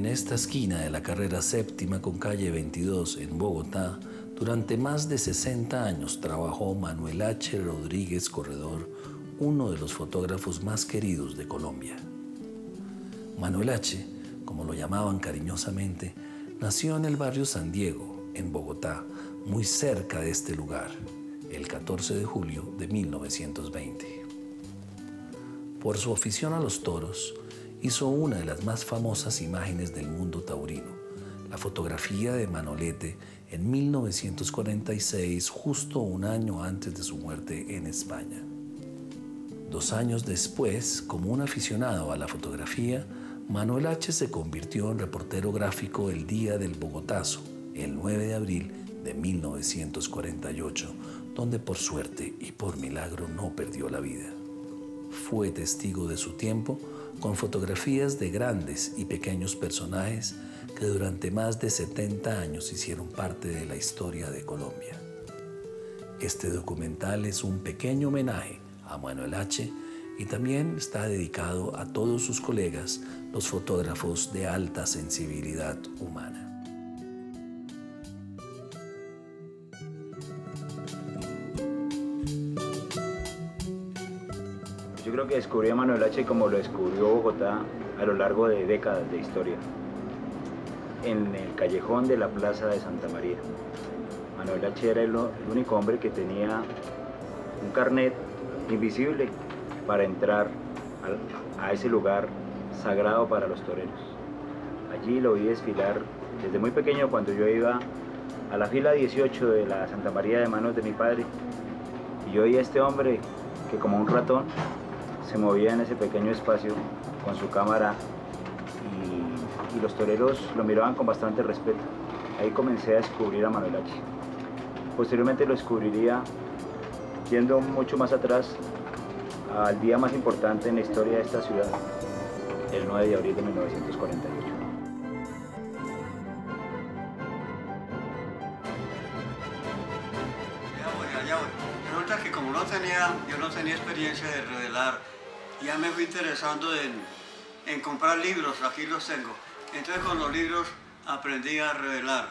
En esta esquina de la carrera séptima con calle 22 en Bogotá, durante más de 60 años trabajó Manuel H. Rodríguez Corredor, uno de los fotógrafos más queridos de Colombia. Manuel H., como lo llamaban cariñosamente, nació en el barrio San Diego, en Bogotá, muy cerca de este lugar, el 14 de julio de 1920. Por su afición a los toros, hizo una de las más famosas imágenes del mundo taurino, la fotografía de Manolete en 1946, justo un año antes de su muerte en España. 2 años después, como un aficionado a la fotografía, Manuel H. se convirtió en reportero gráfico el día del Bogotazo, el 9 de abril de 1948, donde por suerte y por milagro no perdió la vida. Fue testigo de su tiempo con fotografías de grandes y pequeños personajes que durante más de 70 años hicieron parte de la historia de Colombia. Este documental es un pequeño homenaje a Manuel H. y también está dedicado a todos sus colegas, los fotógrafos de alta sensibilidad humana. Yo creo que descubrí a Manuel H. como lo descubrió Bogotá a lo largo de décadas de historia, en el callejón de la Plaza de Santa María. Manuel H. era el único hombre que tenía un carnet invisible para entrar a ese lugar sagrado para los toreros. Allí lo vi desfilar desde muy pequeño, cuando yo iba a la fila 18 de la Santa María de manos de mi padre, y yo vi a este hombre que, como un ratón, se movía en ese pequeño espacio con su cámara, y los toreros lo miraban con bastante respeto. Ahí comencé a descubrir a Manuel H. Posteriormente lo descubriría yendo mucho más atrás, al día más importante en la historia de esta ciudad, el 9 de abril de 1948. Resulta que como yo no tenía experiencia de revelar, ya me fui interesando en comprar libros, aquí los tengo. Entonces con los libros aprendí a revelar.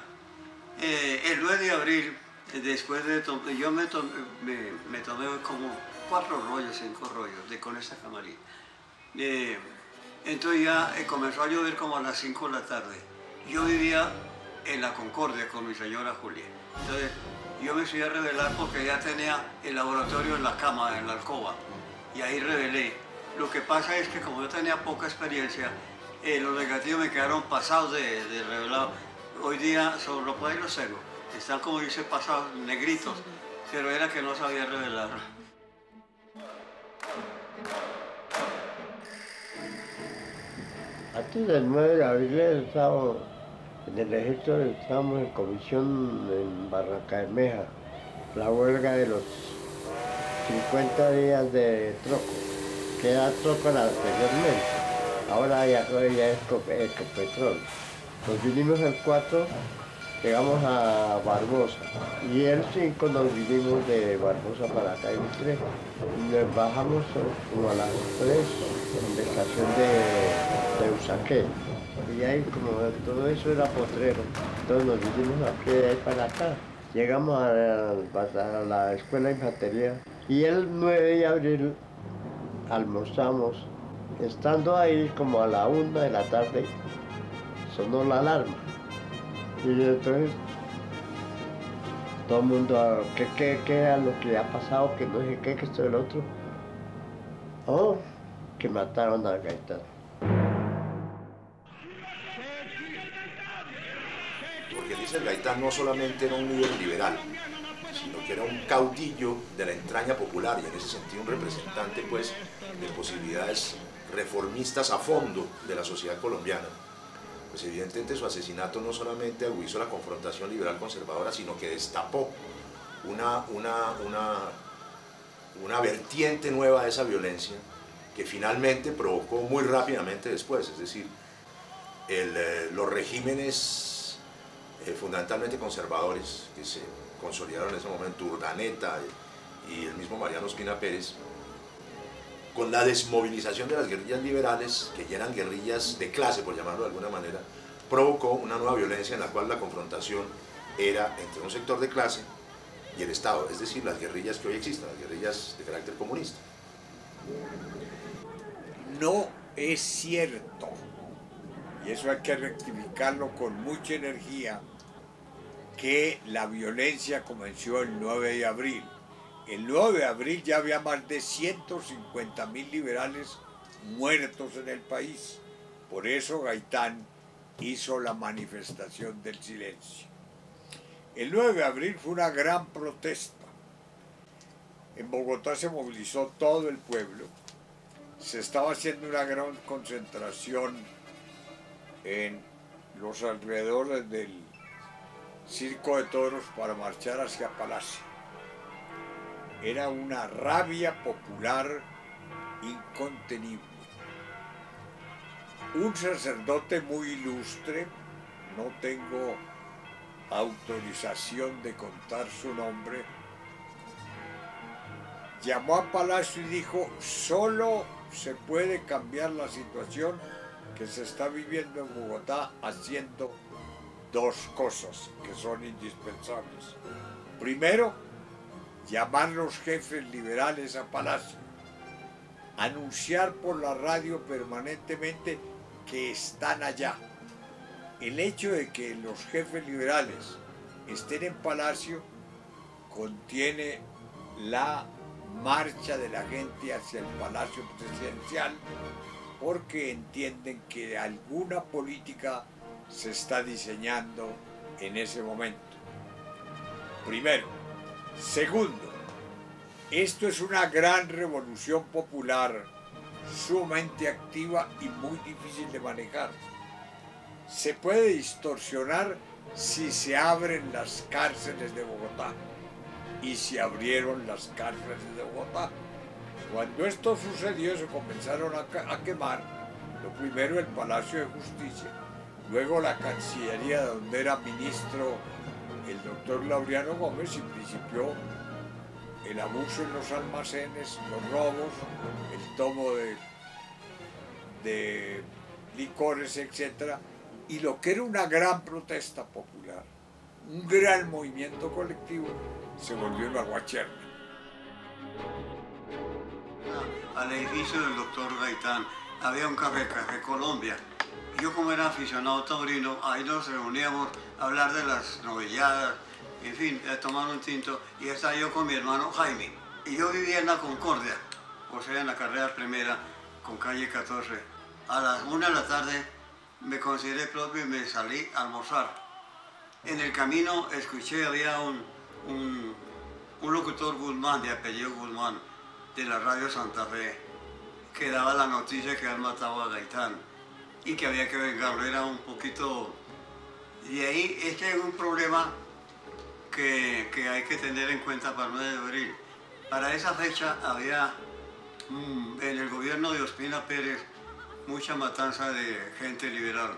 El 9 de abril, después de yo me tomé como 4 rollos, 5 rollos con esta camarita. Entonces ya comenzó a llover como a las 5 de la tarde. Yo vivía en la Concordia con mi señora Julia. Entonces yo me fui a revelar porque ya tenía el laboratorio en la cama, en la alcoba, y ahí revelé. Lo que pasa es que como yo tenía poca experiencia, los negativos me quedaron pasados de revelado. Hoy día solo por ahí los tengo. Están, como dice, pasados, negritos, pero era que no sabía revelar. Antes del 9 de abril estábamos en el ejército, estábamos en comisión en Barrancabermeja, la huelga de los 50 días de troco, que era troco anteriormente, ahora ya es Ecopetrol. Nos vinimos el 4, llegamos a Barbosa, y el 5 nos vinimos de Barbosa para acá en 3, y nos bajamos como a las 3 en la estación de Usaquén. Y ahí, como todo eso era potrero, entonces nos vinimos a pie de ahí para acá. Llegamos a la escuela de infantería, y el 9 de abril almorzamos. Estando ahí como a la 1 de la tarde, sonó la alarma. Y entonces todo el mundo, ¿qué era lo que ha pasado? Que no sé qué, que esto y el otro. Oh, que mataron a Gaitán. Porque Eliezer Gaitán no solamente era un líder liberal, sino que era un caudillo de la entraña popular, y en ese sentido un representante, pues, de posibilidades reformistas a fondo de la sociedad colombiana. Pues evidentemente su asesinato no solamente agudizó la confrontación liberal-conservadora, sino que destapó una vertiente nueva de esa violencia, que finalmente provocó muy rápidamente después, es decir, los regímenes fundamentalmente conservadores que se consolidaron en ese momento, Urdaneta y el mismo Mariano Ospina Pérez, con la desmovilización de las guerrillas liberales, que ya eran guerrillas de clase, por llamarlo de alguna manera, provocó una nueva violencia en la cual la confrontación era entre un sector de clase y el Estado, es decir, las guerrillas que hoy existen, las guerrillas de carácter comunista. No es cierto, y eso hay que rectificarlo con mucha energía, que la violencia comenzó el 9 de abril. El 9 de abril ya había más de 150.000 liberales muertos en el país. Por eso Gaitán hizo la manifestación del silencio. El 9 de abril fue una gran protesta. En Bogotá se movilizó todo el pueblo. Se estaba haciendo una gran concentración en los alrededores del Circo de Toros para marchar hacia Palacio. Era una rabia popular incontenible. Un sacerdote muy ilustre, no tengo autorización de contar su nombre, llamó a Palacio y dijo: solo se puede cambiar la situación que se está viviendo en Bogotá haciendo dos cosas que son indispensables. Primero, llamar a los jefes liberales a Palacio, anunciar por la radio permanentemente que están allá. El hecho de que los jefes liberales estén en Palacio contiene la marcha de la gente hacia el Palacio Presidencial, porque entienden que alguna política se está diseñando en ese momento. Primero. Segundo, esto es una gran revolución popular, sumamente activa y muy difícil de manejar. Se puede distorsionar si se abren las cárceles de Bogotá. Y se abrieron las cárceles de Bogotá. Cuando esto sucedió, se comenzaron a quemar, lo primero el Palacio de Justicia, luego la Cancillería, donde era ministro el doctor Laureano Gómez, y principió el abuso en los almacenes, los robos, el tomo de licores, etc. Y lo que era una gran protesta popular, un gran movimiento colectivo, se volvió una guacherna. Al edificio del doctor Gaitán había un café Colombia. Yo, como era aficionado taurino, ahí nos reuníamos a hablar de las novilladas, en fin, a tomar un tinto, y estaba yo con mi hermano Jaime. Y yo vivía en la Concordia, o sea, en la carrera primera, con calle 14. A las 1 de la tarde me consideré propio y me salí a almorzar. En el camino escuché, había un locutor Guzmán, de apellido Guzmán, de la radio Santa Fe, que daba la noticia que habían matado a Gaitán y que había que vengarlo. Era un poquito... Y ahí es que hay un problema que hay que tener en cuenta para el 9 de abril. Para esa fecha había en el gobierno de Ospina Pérez mucha matanza de gente liberal.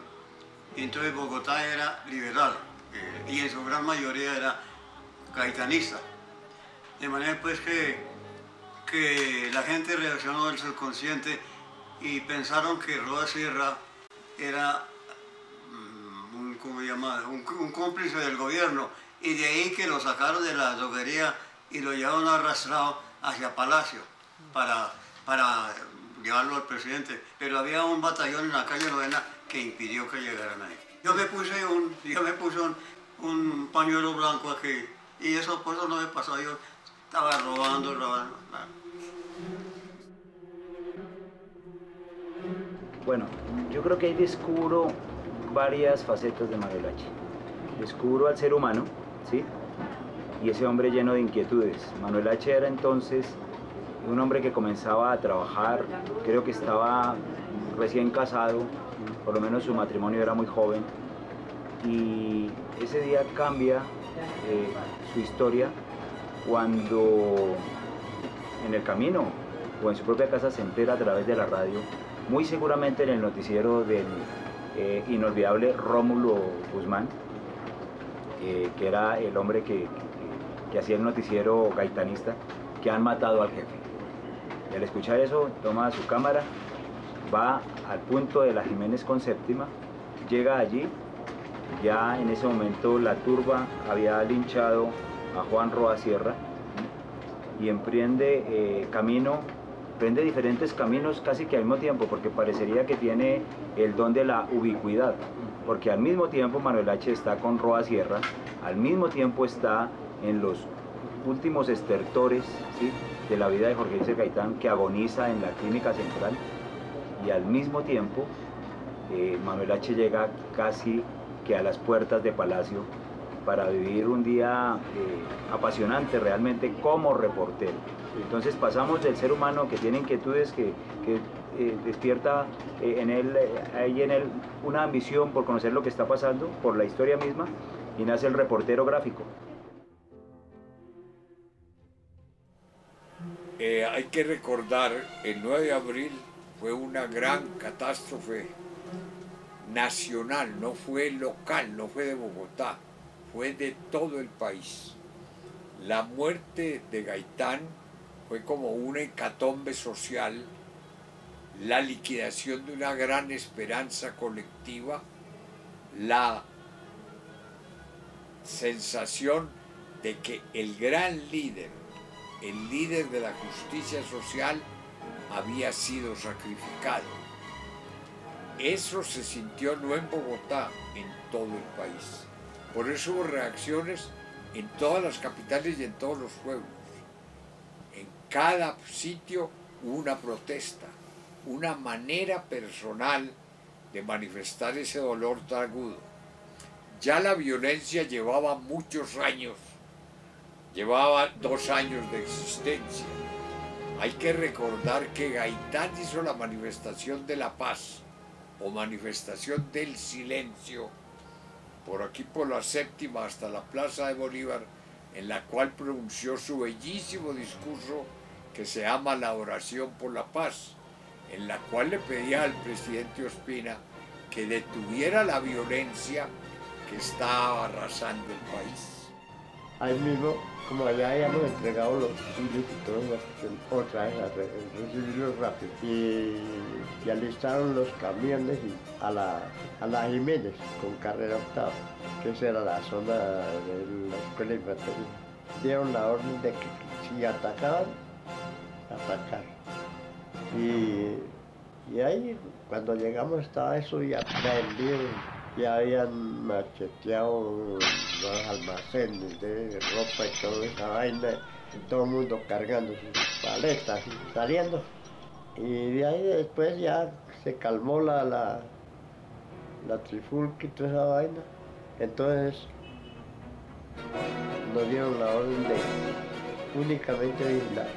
Y entonces Bogotá era liberal y en su gran mayoría era gaitanista. De manera pues que la gente reaccionó del subconsciente y pensaron que Roa Sierra era un cómplice del gobierno, y de ahí que lo sacaron de la droguería y lo llevaron arrastrado hacia Palacio para llevarlo al presidente. Pero había un batallón en la calle Novena que impidió que llegaran ahí. Yo me puse un pañuelo blanco aquí, y eso por eso no me pasó. Yo estaba robando. Bueno, yo creo que ahí descubro varias facetas de Manuel H. Descubro al ser humano, ¿sí? Y ese hombre lleno de inquietudes. Manuel H. era entonces un hombre que comenzaba a trabajar, creo que estaba recién casado, por lo menos su matrimonio era muy joven, y ese día cambia su historia cuando en el camino o en su propia casa se entera a través de la radio, muy seguramente en el noticiero del inolvidable Rómulo Guzmán, que era el hombre que hacía el noticiero gaitanista, que han matado al jefe. Y al escuchar eso, toma su cámara, va al punto de la Jiménez con Séptima, llega allí. Ya en ese momento la turba había linchado a Juan Roa Sierra y emprende prende diferentes caminos casi que al mismo tiempo, porque parecería que tiene el don de la ubicuidad, porque al mismo tiempo Manuel H. está con Roa Sierra, al mismo tiempo está en los últimos estertores, ¿sí?, de la vida de Jorge Eliezer Gaitán, que agoniza en la clínica central, y al mismo tiempo Manuel H. llega casi que a las puertas de Palacio para vivir un día apasionante realmente como reportero. Entonces pasamos del ser humano que tiene inquietudes, que despierta en él una ambición por conocer lo que está pasando, por la historia misma, y nace el reportero gráfico. Hay que recordar, el 9 de abril fue una gran catástrofe nacional, no fue local, no fue de Bogotá, fue de todo el país. La muerte de Gaitán fue como una hecatombe social, la liquidación de una gran esperanza colectiva, la sensación de que el gran líder, el líder de la justicia social, había sido sacrificado. Eso se sintió no en Bogotá, en todo el país. Por eso hubo reacciones en todas las capitales y en todos los pueblos. En cada sitio hubo una protesta, una manera personal de manifestar ese dolor tan agudo. Ya la violencia llevaba muchos años, llevaba 2 años de existencia. Hay que recordar que Gaitán hizo la manifestación de la paz, o manifestación del silencio, por aquí por la Séptima hasta la Plaza de Bolívar, en la cual pronunció su bellísimo discurso que se llama La Oración por la Paz, en la cual le pedía al presidente Ospina que detuviera la violencia que estaba arrasando el país. Ahí mismo, como allá habíamos entregado los fusiles y todo, otra vez a recibirlos rápido. Y alistaron los camiones a la Jiménez con carrera octava, que esa era la zona de la escuela de infantería. Dieron la orden de que si atacaban, atacar. Y ahí, cuando llegamos, estaba eso ya prendido. Ya habían macheteado los almacenes de ropa y toda esa vaina, todo el mundo cargando sus paletas y saliendo. Y de ahí después ya se calmó la trifulca y toda esa vaina. Entonces nos dieron la orden de únicamente vigilar.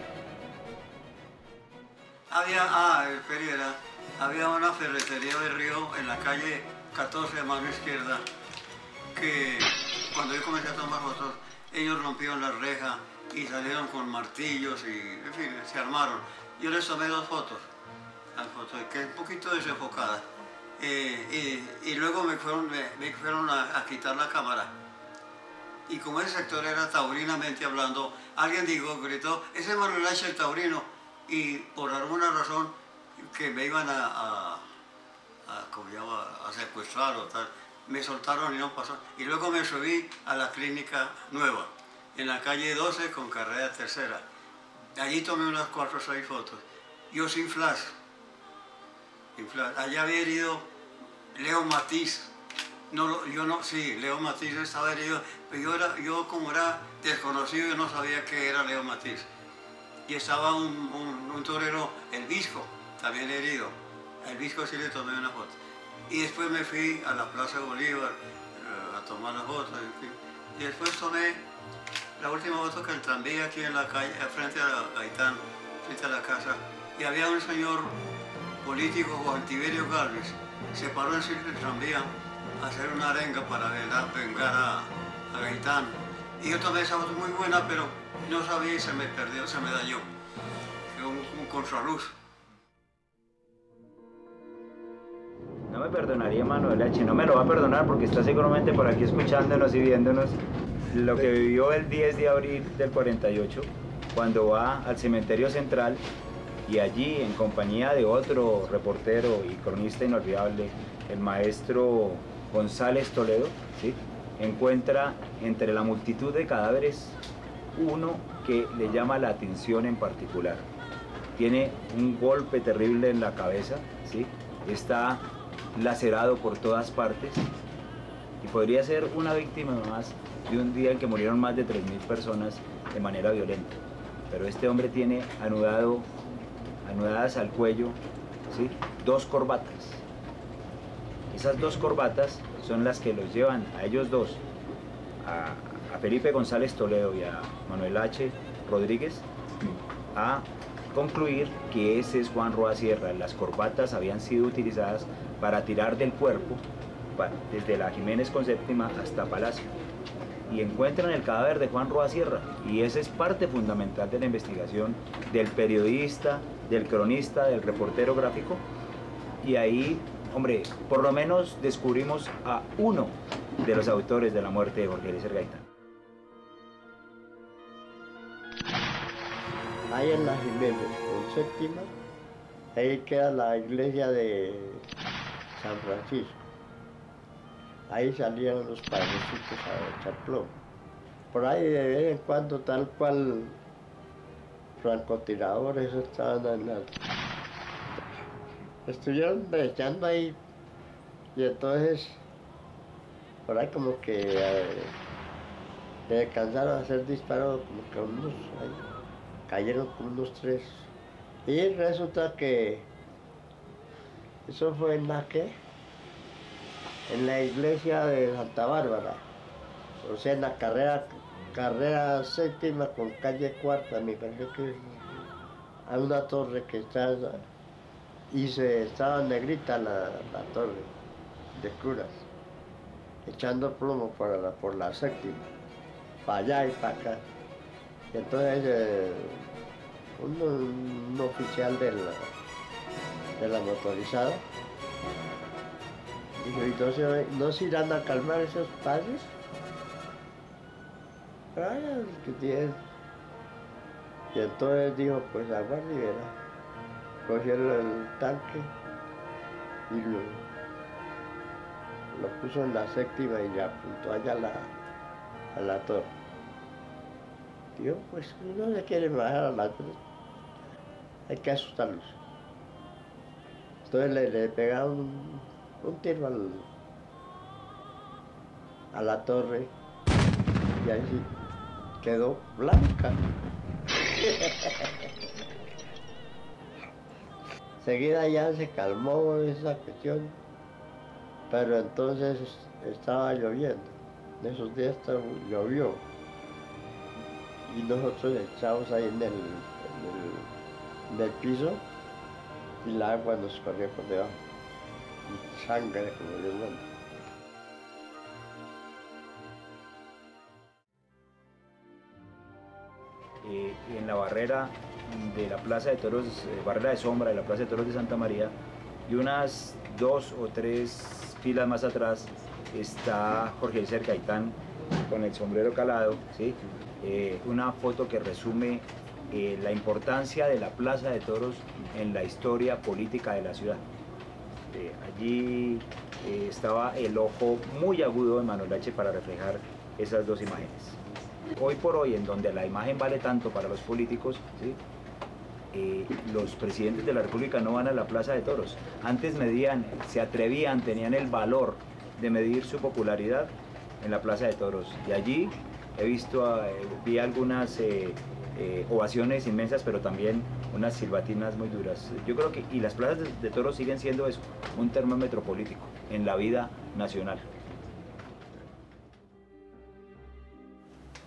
Había una ferretería de Río en la calle 14 de mano izquierda, que cuando yo comencé a tomar fotos, ellos rompieron la reja y salieron con martillos y, en fin, se armaron. Yo les tomé 2 fotos, las fotos, que un poquito desenfocadas, y luego me fueron a quitar la cámara. Y como ese sector era taurinamente hablando, alguien gritó, ese es Manuel H. el taurino, y por alguna razón que me iban a secuestrar o tal, me soltaron y no pasó. Y luego me subí a la clínica nueva, en la calle 12 con carrera tercera. Allí tomé unas 4 o 6 fotos. Yo sin flash. Allá había herido Leo Matiz. Leo Matiz estaba herido, pero yo como era desconocido, yo no sabía que era Leo Matiz. Y estaba un torero, el Visco, también herido. El Visco sí le tomé una foto. Y después me fui a la Plaza de Bolívar a tomar la foto. En fin. Y después tomé la última foto que el tranvía aquí en la calle, frente a Gaitán, frente a la casa. Y había un señor político, Juan Tiberio Galvez, se paró en el tranvía a hacer una arenga para vengar a Gaitán. Y yo tomé esa foto muy buena, pero no sabía y se me perdió, se me dañó. Fue un contraluz. No me perdonaría Manuel H., no me lo va a perdonar porque está seguramente por aquí escuchándonos y viéndonos lo que vivió el 10 de abril del 48, cuando va al cementerio central y allí, en compañía de otro reportero y cronista inolvidable, el maestro González Toledo, ¿sí?, encuentra entre la multitud de cadáveres uno que le llama la atención en particular. Tiene un golpe terrible en la cabeza, ¿sí?, está lacerado por todas partes y podría ser una víctima más de un día en que murieron más de 3.000 personas de manera violenta. Pero este hombre tiene anudadas al cuello, ¿sí?, 2 corbatas. Esas 2 corbatas son las que los llevan a ellos dos, a Felipe González Toledo y a Manuel H. Rodríguez, a concluir que ese es Juan Roa Sierra. Las corbatas habían sido utilizadas para tirar del cuerpo desde la Jiménez con Séptima hasta Palacio. Y encuentran el cadáver de Juan Roa Sierra, y esa es parte fundamental de la investigación del periodista, del cronista, del reportero gráfico, y ahí, hombre, por lo menos descubrimos a uno de los autores de la muerte de Jorge Eliezer Gaitán. Ahí en la Jiménez con Séptima, ahí queda la iglesia de San Francisco. Ahí salían los padrecitos a echar plomo. Por ahí de vez en cuando, tal cual, francotiradores estaban en las... Estuvieron echando ahí, y entonces por ahí como que le alcanzaron a hacer disparos, como que unos, ahí, cayeron como unos 3. Y resulta que eso fue en la iglesia de Santa Bárbara, o sea, en la carrera Séptima con calle Cuarta, me parece que hay una torre que está, y estaba negrita la torre de curas, echando plomo por la Séptima, para allá y para acá. Y entonces un oficial de la motorizada dijo, entonces, ¿no se irán a calmar esos padres? Ay, que tienen. Y entonces dijo, pues aguarde y verá. Cogieron el tanque y lo puso en la Séptima y le apuntó allá a la torre. Dijo, pues no se quieren bajar a la torre, hay que asustarlos. Entonces le pegaron un tiro a la torre y ahí sí quedó blanca. Enseguida ya se calmó esa cuestión, pero entonces estaba lloviendo. En esos días llovió y nosotros estábamos ahí en el piso y el agua nos corrió por debajo. Sangre, como Dios manda. En la barrera de la Plaza de Toros, barrera de sombra de la Plaza de Toros de Santa María, y unas 2 o 3 filas más atrás está Jorge Eliezer Gaitán con el sombrero calado, ¿sí? Una foto que resume la importancia de la Plaza de Toros en la historia política de la ciudad. Allí estaba el ojo muy agudo de Manuel H. para reflejar esas 2 imágenes. Hoy por hoy, en donde la imagen vale tanto para los políticos, ¿sí?, los presidentes de la República no van a la Plaza de Toros. Antes medían, se atrevían, tenían el valor de medir su popularidad en la Plaza de Toros. Y allí vi algunas ovaciones inmensas, pero también unas silbatinas muy duras. Yo creo que, y las plazas de toros siguen siendo eso, un termómetro político en la vida nacional.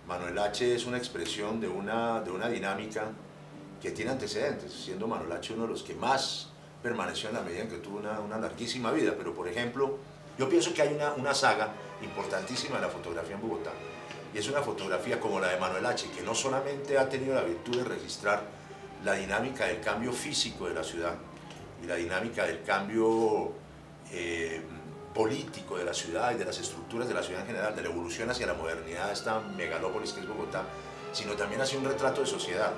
Manuel H. es una expresión de una dinámica que tiene antecedentes, siendo Manuel H. uno de los que más permaneció en la medida en que tuvo una larguísima vida. Pero, por ejemplo, yo pienso que hay una saga importantísima de la fotografía en Bogotá, y es una fotografía como la de Manuel H., que no solamente ha tenido la virtud de registrar la dinámica del cambio físico de la ciudad y la dinámica del cambio político de la ciudad y de las estructuras de la ciudad en general, de la evolución hacia la modernidad de esta megalópolis que es Bogotá, sino también hace un retrato de sociedad.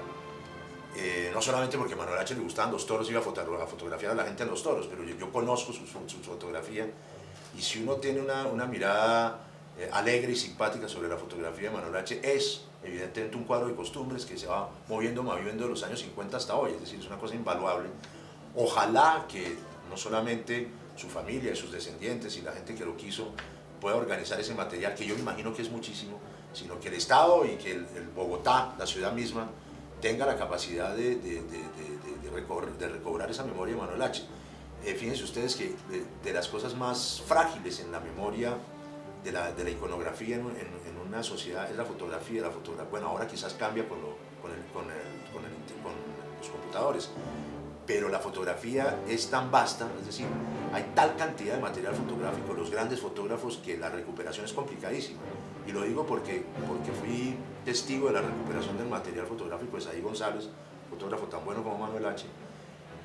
no solamente porque a Manuel H. le gustaban los toros, iba a fotografiar a la gente en los toros, pero yo conozco su fotografía, y si uno tiene una mirada alegre y simpática sobre la fotografía de Manuel H., es evidentemente un cuadro de costumbres que se va moviendo de los años 50 hasta hoy, es decir, es una cosa invaluable. Ojalá que no solamente su familia y sus descendientes y la gente que lo quiso pueda organizar ese material, que yo me imagino que es muchísimo, sino que el Estado y que el Bogotá, la ciudad misma, tenga la capacidad de recobrar esa memoria de Manuel H. Fíjense ustedes que de las cosas más frágiles en la memoria de la iconografía en una sociedad es la fotografía. Bueno, ahora quizás cambia con los computadores, pero la fotografía es tan vasta, es decir, hay tal cantidad de material fotográfico, los grandes fotógrafos, que la recuperación es complicadísima. Y lo digo porque fui testigo de la recuperación del material fotográfico de Saí González, fotógrafo tan bueno como Manuel H.,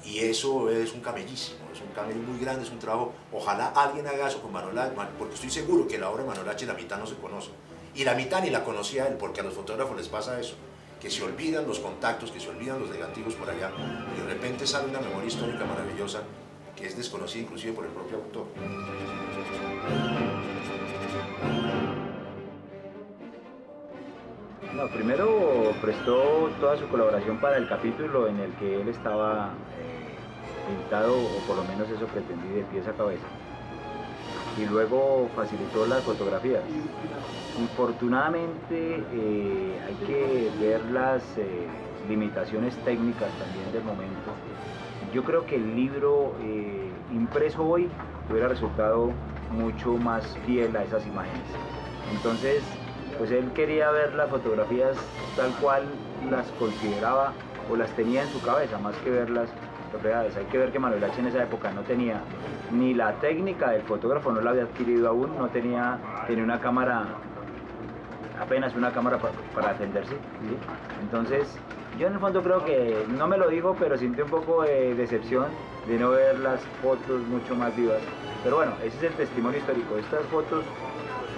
y eso es un camellísimo, es un camello muy grande, es un trabajo. Ojalá alguien haga eso con Manuel H., porque estoy seguro que la obra de Manuel H. la mitad no se conoce, y la mitad ni la conocía él, porque a los fotógrafos les pasa eso, que se olvidan los contactos, que se olvidan los negativos por allá, y de repente sale una memoria histórica maravillosa que es desconocida inclusive por el propio autor. No, primero prestó toda su colaboración para el capítulo en el que él estaba pintado, o por lo menos eso pretendí, de pies a cabeza. Y luego facilitó las fotografías. Infortunadamente hay que ver las limitaciones técnicas también del momento. Yo creo que el libro impreso hoy hubiera resultado mucho más fiel a esas imágenes. Entonces, pues él quería ver las fotografías tal cual las consideraba o las tenía en su cabeza, más que verlas reales. Hay que ver que Manuel H. en esa época no tenía ni la técnica del fotógrafo, no la había adquirido aún, tenía una cámara, apenas una cámara para defenderse, ¿sí? Entonces, yo en el fondo creo que, no me lo dijo, pero sentí un poco de decepción de no ver las fotos mucho más vivas. Pero bueno, ese es el testimonio histórico. Estas fotos,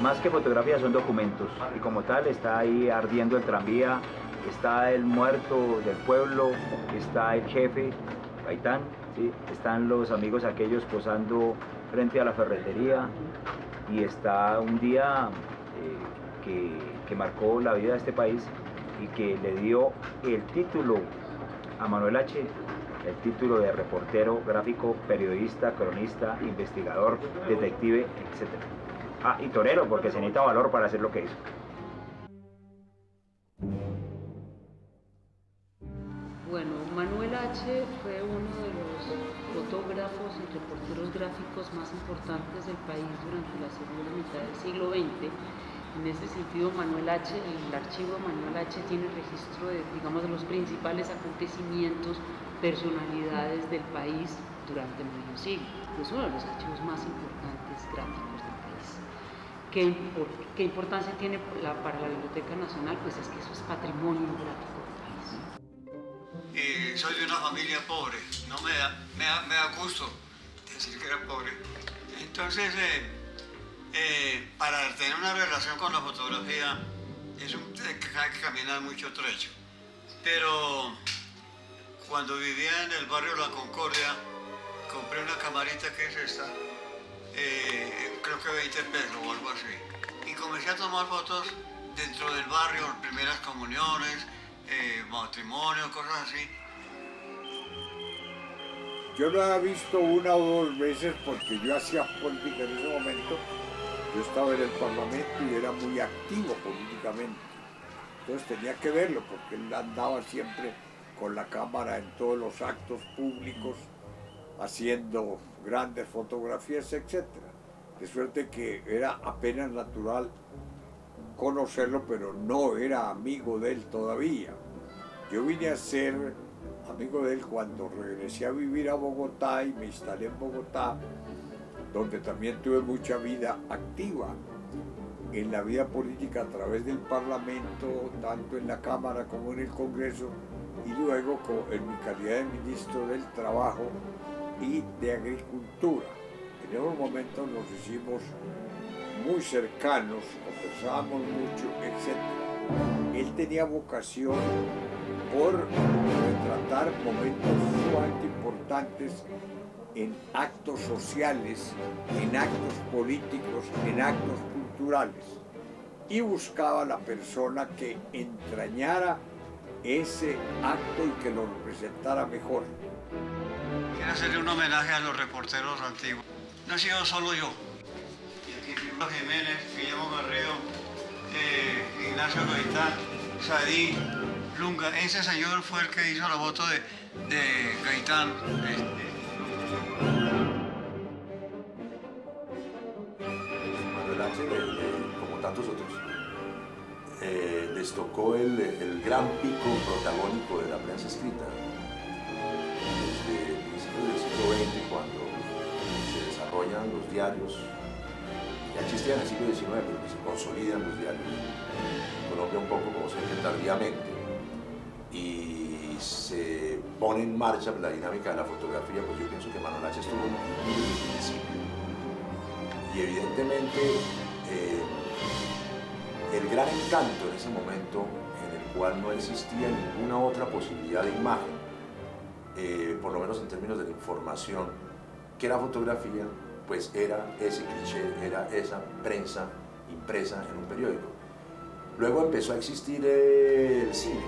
más que fotografías, son documentos, y como tal está ahí ardiendo el tranvía, está el muerto del pueblo, está el jefe, Gaitán, ¿sí? Están los amigos aquellos posando frente a la ferretería, y está un día que marcó la vida de este país y que le dio el título a Manuel H., el título de reportero, gráfico, periodista, cronista, investigador, detective, etc. Ah, y torero, porque se necesita valor para hacer lo que hizo. Bueno, Manuel H. fue uno de los fotógrafos y reporteros gráficos más importantes del país durante la segunda mitad del siglo XX. En ese sentido, Manuel H., el archivo de Manuel H. tiene registro de, digamos, de los principales acontecimientos, personalidades del país durante medio siglo. Es uno de los archivos más importantes gráficos del país. ¿Qué importancia tiene para la Biblioteca Nacional? Pues es que eso es patrimonio gráfico del país. Soy de una familia pobre, no me da gusto decir que era pobre. Entonces, para tener una relación con la fotografía hay que caminar mucho trecho. Pero cuando vivía en el barrio La Concordia, compré una camarita que es esta, creo que 20 pesos o algo así. Y comencé a tomar fotos dentro del barrio, primeras comuniones, matrimonios, cosas así. Yo lo había visto una o dos veces porque yo hacía política en ese momento. Yo estaba en el Parlamento y era muy activo políticamente. Entonces tenía que verlo porque él andaba siempre con la cámara en todos los actos públicos, haciendo grandes fotografías, etc. De suerte que era apenas natural conocerlo, pero no era amigo de él todavía. Yo vine a ser amigo de él cuando regresé a vivir a Bogotá y me instalé en Bogotá, donde también tuve mucha vida activa en la vida política a través del Parlamento, tanto en la Cámara como en el Congreso, y luego en mi calidad de ministro del Trabajo y de Agricultura. En esos momentos nos hicimos muy cercanos, conversábamos mucho, etc. Él tenía vocación por retratar momentos sumamente importantes en actos sociales, en actos políticos, en actos culturales, y buscaba la persona que entrañara ese acto y que lo representara mejor. Quiero hacerle un homenaje a los reporteros antiguos. No he sido solo yo. Y aquí Firmo Jiménez, Guillermo Garrido, Ignacio Gaitán, Sadí, Lunga. Ese señor fue el que hizo la foto de Gaitán. Manuel H., como tantos otros, les tocó el gran pico protagónico de la prensa escrita. Desde principios del siglo XX, cuando se desarrollan los diarios, ya existían en el siglo XIX, pero que se consolidan los diarios. En Colombia un poco como siempre tardíamente, y se pone en marcha la dinámica de la fotografía. Pues yo pienso que Manuel H. estuvo desde el principio. Y evidentemente el gran encanto en ese momento, en el cual no existía ninguna otra posibilidad de imagen, por lo menos en términos de la información, que la fotografía, pues era ese cliché, era esa prensa impresa en un periódico. Luego empezó a existir el cine,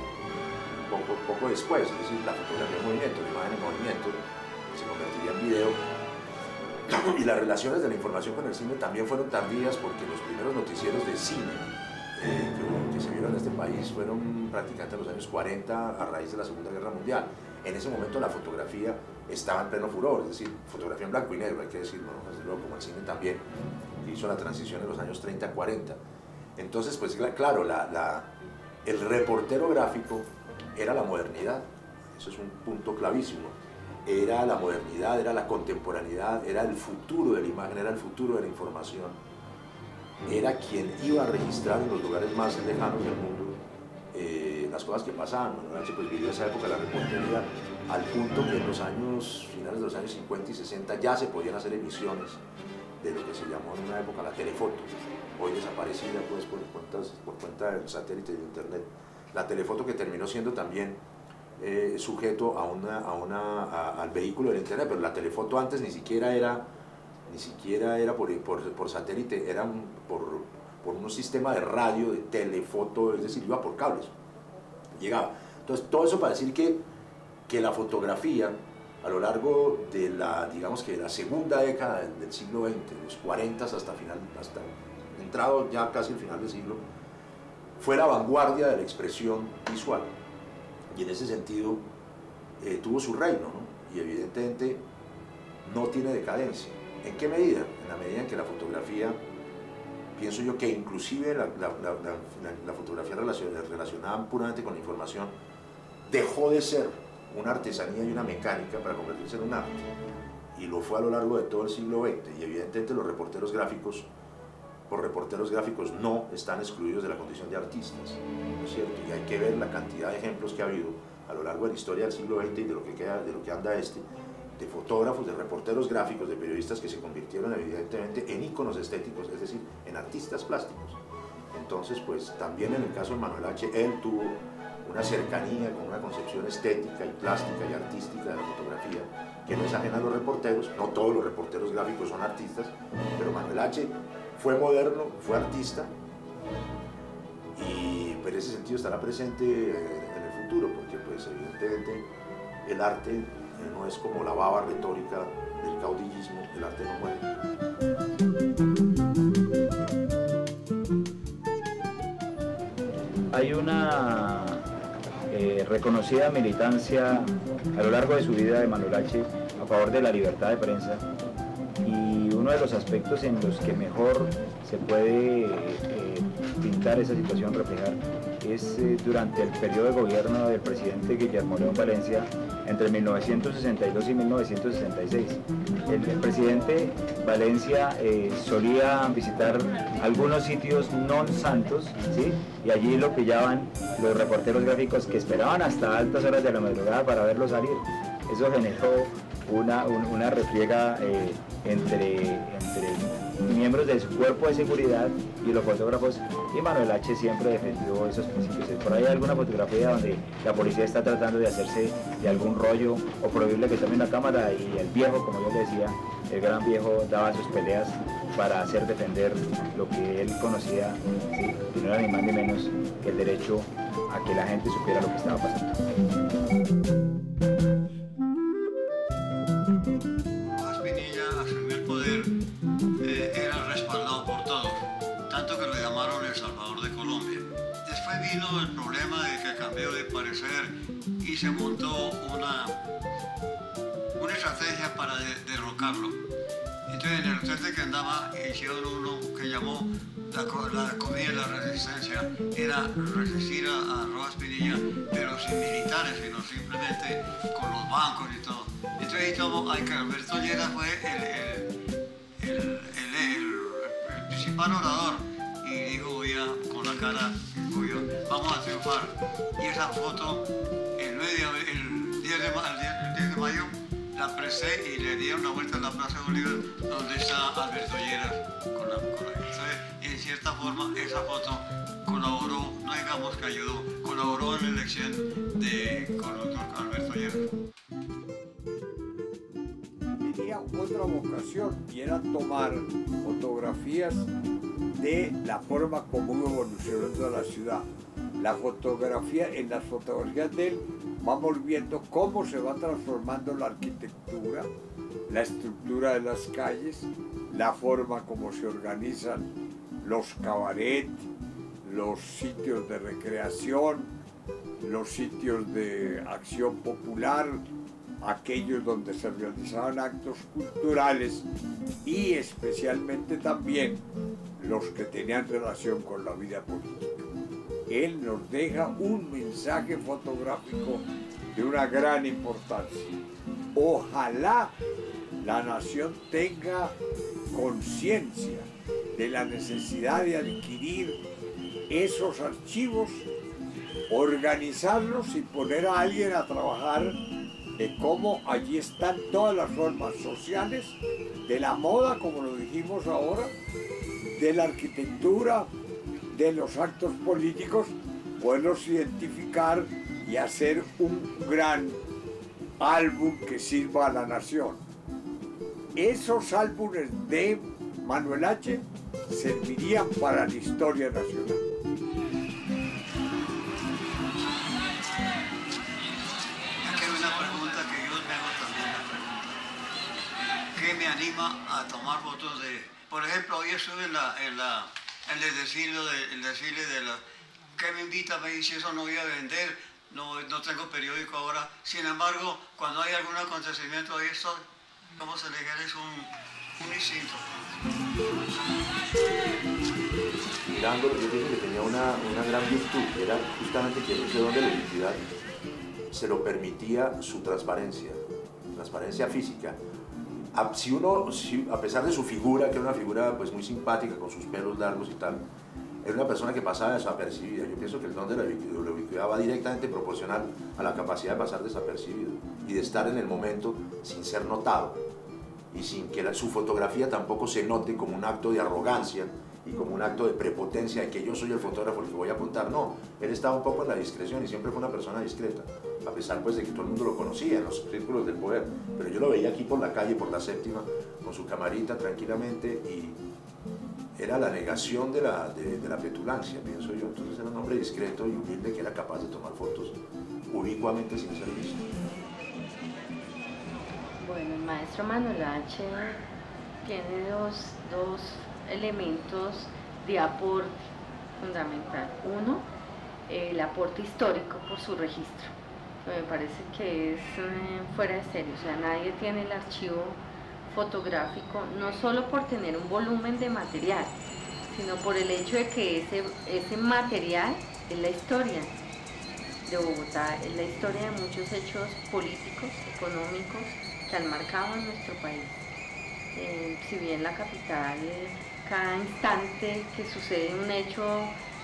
poco después, es decir, la fotografía en movimiento, la imagen en movimiento, se convertiría en video. Y las relaciones de la información con el cine también fueron tardías, porque los primeros noticieros de cine que se vieron en este país fueron prácticamente en los años 40, a raíz de la Segunda Guerra Mundial. En ese momento la fotografía estaba en pleno furor, es decir, fotografía en blanco y negro, hay que decirlo, ¿no? Desde luego, como el cine también hizo la transición en los años 30-40. Entonces, pues claro, el reportero gráfico era la modernidad, eso es un punto clavísimo. Era la modernidad, era la contemporaneidad, era el futuro de la imagen, era el futuro de la información. Era quien iba a registrar en los lugares más lejanos del mundo las cosas que pasaban. Manuel H. pues vivió esa época de la reportería, al punto que en los años, finales de los años 50 y 60 ya se podían hacer emisiones de lo que se llamó en una época la telefoto, hoy desaparecida pues por cuenta del satélite y de internet. La telefoto, que terminó siendo también sujeto al vehículo del internet, pero la telefoto antes ni siquiera era por satélite, era por un sistema de radio, de telefoto, es decir, iba por cables, llegaba. Entonces, todo eso para decir que la fotografía, a lo largo de digamos que de la segunda década del siglo XX, de los 40 hasta entrado ya casi el final del siglo, fue la vanguardia de la expresión visual. Y en ese sentido tuvo su reino, ¿no? Y evidentemente no tiene decadencia. ¿En qué medida? En la medida en que la fotografía, pienso yo que inclusive la fotografía relacionada puramente con la información, dejó de ser una artesanía y una mecánica para convertirse en un arte. Y lo fue a lo largo de todo el siglo XX. Y evidentemente los reporteros gráficos, por reporteros gráficos, no están excluidos de la condición de artistas, ¿no es cierto? Y hay que ver la cantidad de ejemplos que ha habido a lo largo de la historia del siglo XX y de lo que anda de fotógrafos, de reporteros gráficos, de periodistas que se convirtieron evidentemente en íconos estéticos, es decir, en artistas plásticos. Entonces, pues también en el caso de Manuel H., él tuvo una cercanía con una concepción estética y plástica y artística de la fotografía que no es ajena a los reporteros. No todos los reporteros gráficos son artistas, pero Manuel H. fue moderno, fue artista, y en ese sentido estará presente en el futuro, porque pues evidentemente el arte no es como la baba retórica del caudillismo, el arte no muere. Hay una reconocida militancia a lo largo de su vida de Manuel H. a favor de la libertad de prensa, y uno de los aspectos en los que mejor se puede pintar esa situación, reflejar, es durante el periodo de gobierno del presidente Guillermo León Valencia entre 1962 y 1966. El presidente Valencia solía visitar algunos sitios non santos, ¿sí? Y allí lo pillaban los reporteros gráficos, que esperaban hasta altas horas de la madrugada para verlo salir. Eso generó una refriega entre miembros de su cuerpo de seguridad y los fotógrafos, y Manuel H. siempre defendió esos principios. Por ahí hay alguna fotografía donde la policía está tratando de hacerse de algún rollo o prohibirle que tome una cámara, y el viejo, como yo le decía, el gran viejo daba sus peleas para hacer defender lo que él conocía, ¿sí? Que no era ni más ni menos que el derecho a que la gente supiera lo que estaba pasando. Pinilla asumió el poder, era respaldado por todos, tanto que lo llamaron El Salvador de Colombia. Después vino el problema de que cambió de parecer y se montó una estrategia para derrocarlo. Entonces en el hotel de que andaba hicieron uno que llamó la comida de la resistencia, era resistir a Rojas Pinilla, pero sin militares, sino simplemente con los bancos y todo. Entonces Alberto Lleras fue el principal orador, y dijo con la cara, vamos a triunfar. Y esa foto, el 10 de mayo, la presté y le di una vuelta a la Plaza de Bolívar, donde está Alberto Lleras con la. Entonces, en cierta forma, esa foto colaboró, no digamos que ayudó, colaboró en la elección con el doctor Alberto Lleras. Tenía otra vocación, y era tomar fotografías de la forma como iba evolucionando la ciudad. En las fotografías de él vamos viendo cómo se va transformando la arquitectura, la estructura de las calles, la forma como se organizan los cabaret, los sitios de recreación, los sitios de acción popular, aquellos donde se realizaban actos culturales, y especialmente también los que tenían relación con la vida política. Él nos deja un mensaje fotográfico de una gran importancia. Ojalá la nación tenga conciencia de la necesidad de adquirir esos archivos, organizarlos y poner a alguien a trabajar de cómo allí están todas las formas sociales, de la moda, como lo dijimos ahora, de la arquitectura, de los actos políticos, poderlos identificar y hacer un gran álbum que sirva a la nación. Esos álbumes de Manuel H. servirían para la historia nacional. Aquí hay una pregunta que yo me hago también. ¿Qué me anima a tomar fotos de...? Por ejemplo, hoy estuve en el desfile de la... ¿Qué me invita? Me dice, eso no voy a vender, no tengo periódico ahora. Sin embargo, cuando hay algún acontecimiento, ahí estoy. Como se le quiere, es un instinto. Mirando, yo pienso que tenía una gran virtud, era justamente que ese don de la ubicuidad se lo permitía su transparencia física. A pesar de su figura, que era una figura pues muy simpática, con sus pelos largos y tal, era una persona que pasaba desapercibida. Yo pienso que el don de la ubicuidad va directamente proporcional a la capacidad de pasar desapercibido y de estar en el momento sin ser notado, y sin que su fotografía tampoco se note como un acto de arrogancia y como un acto de prepotencia de que yo soy el fotógrafo el que voy a apuntar. No, él estaba un poco en la discreción y siempre fue una persona discreta, a pesar pues de que todo el mundo lo conocía en los círculos del poder, pero yo lo veía aquí por la calle, por la Séptima, con su camarita tranquilamente, y era la negación de la petulancia, pienso yo. Entonces era un hombre discreto y humilde que era capaz de tomar fotos ubicuamente sin ser visto. Bueno, el maestro Manuel H. tiene dos elementos de aporte fundamental. Uno, el aporte histórico por su registro. Me parece que es fuera de serio, o sea, nadie tiene el archivo fotográfico, no solo por tener un volumen de material, sino por el hecho de que ese material es la historia de Bogotá, es la historia de muchos hechos políticos, económicos, que han marcado en nuestro país. Si bien la capital, cada instante que sucede un hecho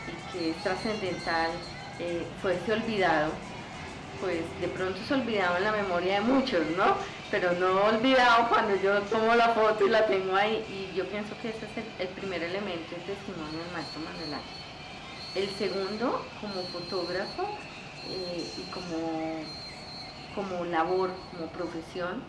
y que es trascendental fuese olvidado, pues de pronto es olvidado en la memoria de muchos, ¿no? pero no olvidado cuando yo tomo la foto y la tengo ahí, y yo pienso que ese es el primer elemento, el testimonio del maestro Manuel H. El segundo, como fotógrafo y como labor, como profesión,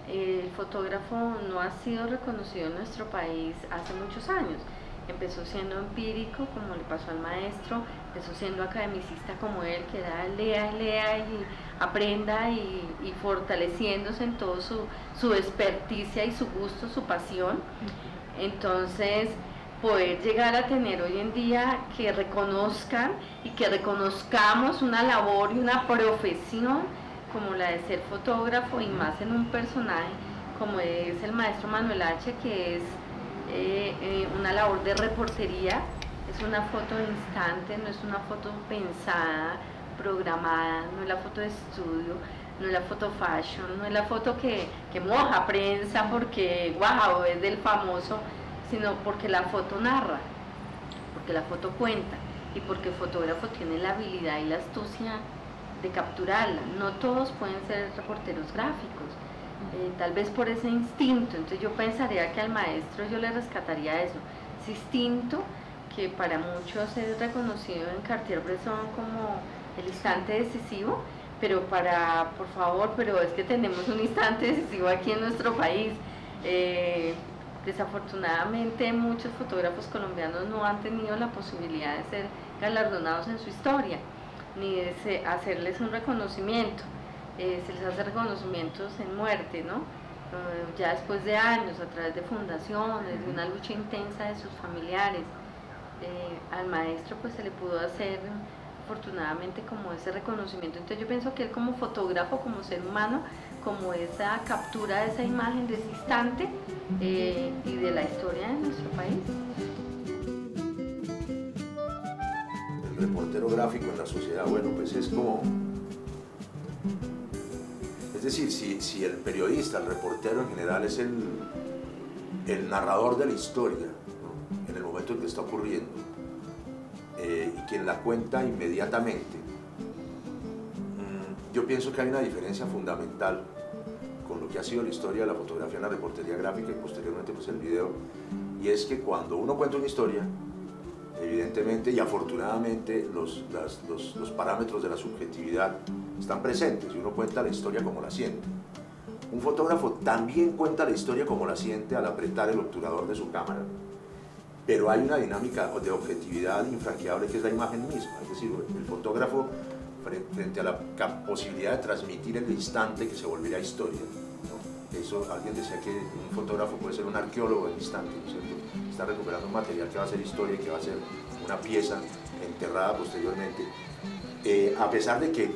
el fotógrafo no ha sido reconocido en nuestro país hace muchos años. Empezó siendo empírico, como le pasó al maestro, empezó siendo academicista como él, que era lea y aprenda y fortaleciéndose en todo su experticia y su gusto, su pasión. Entonces, poder llegar a tener hoy en día que reconozcan y que reconozcamos una labor y una profesión como la de ser fotógrafo, y más en un personaje como es el maestro Manuel H., que es una labor de reportería, es una foto instante, no es una foto pensada, programada, no es la foto de estudio, no es la foto fashion, no es la foto que moja prensa porque wow, es del famoso, sino porque la foto narra, porque la foto cuenta y porque el fotógrafo tiene la habilidad y la astucia de capturarla. No todos pueden ser reporteros gráficos, tal vez por ese instinto. Entonces yo pensaría que al maestro yo le rescataría eso, ese instinto que para muchos es reconocido en Cartier-Bresson como el instante decisivo, pero por favor, pero es que tenemos un instante decisivo aquí en nuestro país. Desafortunadamente muchos fotógrafos colombianos no han tenido la posibilidad de ser galardonados en su historia, ni de hacerles un reconocimiento. Se les hace reconocimientos en muerte, ¿no? Ya después de años, a través de fundaciones, de una lucha intensa de sus familiares. Al maestro pues se le pudo hacer afortunadamente como ese reconocimiento. Entonces yo pienso que él como fotógrafo, como ser humano, como esa captura de esa imagen, de ese instante y de la historia de nuestro país. El reportero gráfico en la sociedad, bueno, pues es como... Es decir, si el periodista, el reportero en general es el narrador de la historia, ¿no?, en el momento en que está ocurriendo, y quien la cuenta inmediatamente, yo pienso que hay una diferencia fundamental con lo que ha sido la historia de la fotografía en la reportería gráfica y posteriormente pues el video, y es que cuando uno cuenta una historia, evidentemente y afortunadamente los parámetros de la subjetividad están presentes y uno cuenta la historia como la siente. Un fotógrafo también cuenta la historia como la siente al apretar el obturador de su cámara, pero hay una dinámica de objetividad infranqueable que es la imagen misma, es decir, el fotógrafo frente a la posibilidad de transmitir el instante que se volvería historia, ¿no? Eso, alguien decía que un fotógrafo puede ser un arqueólogo del instante, ¿no es cierto? Está recuperando un material que va a ser historia y que va a ser una pieza enterrada posteriormente. A pesar de que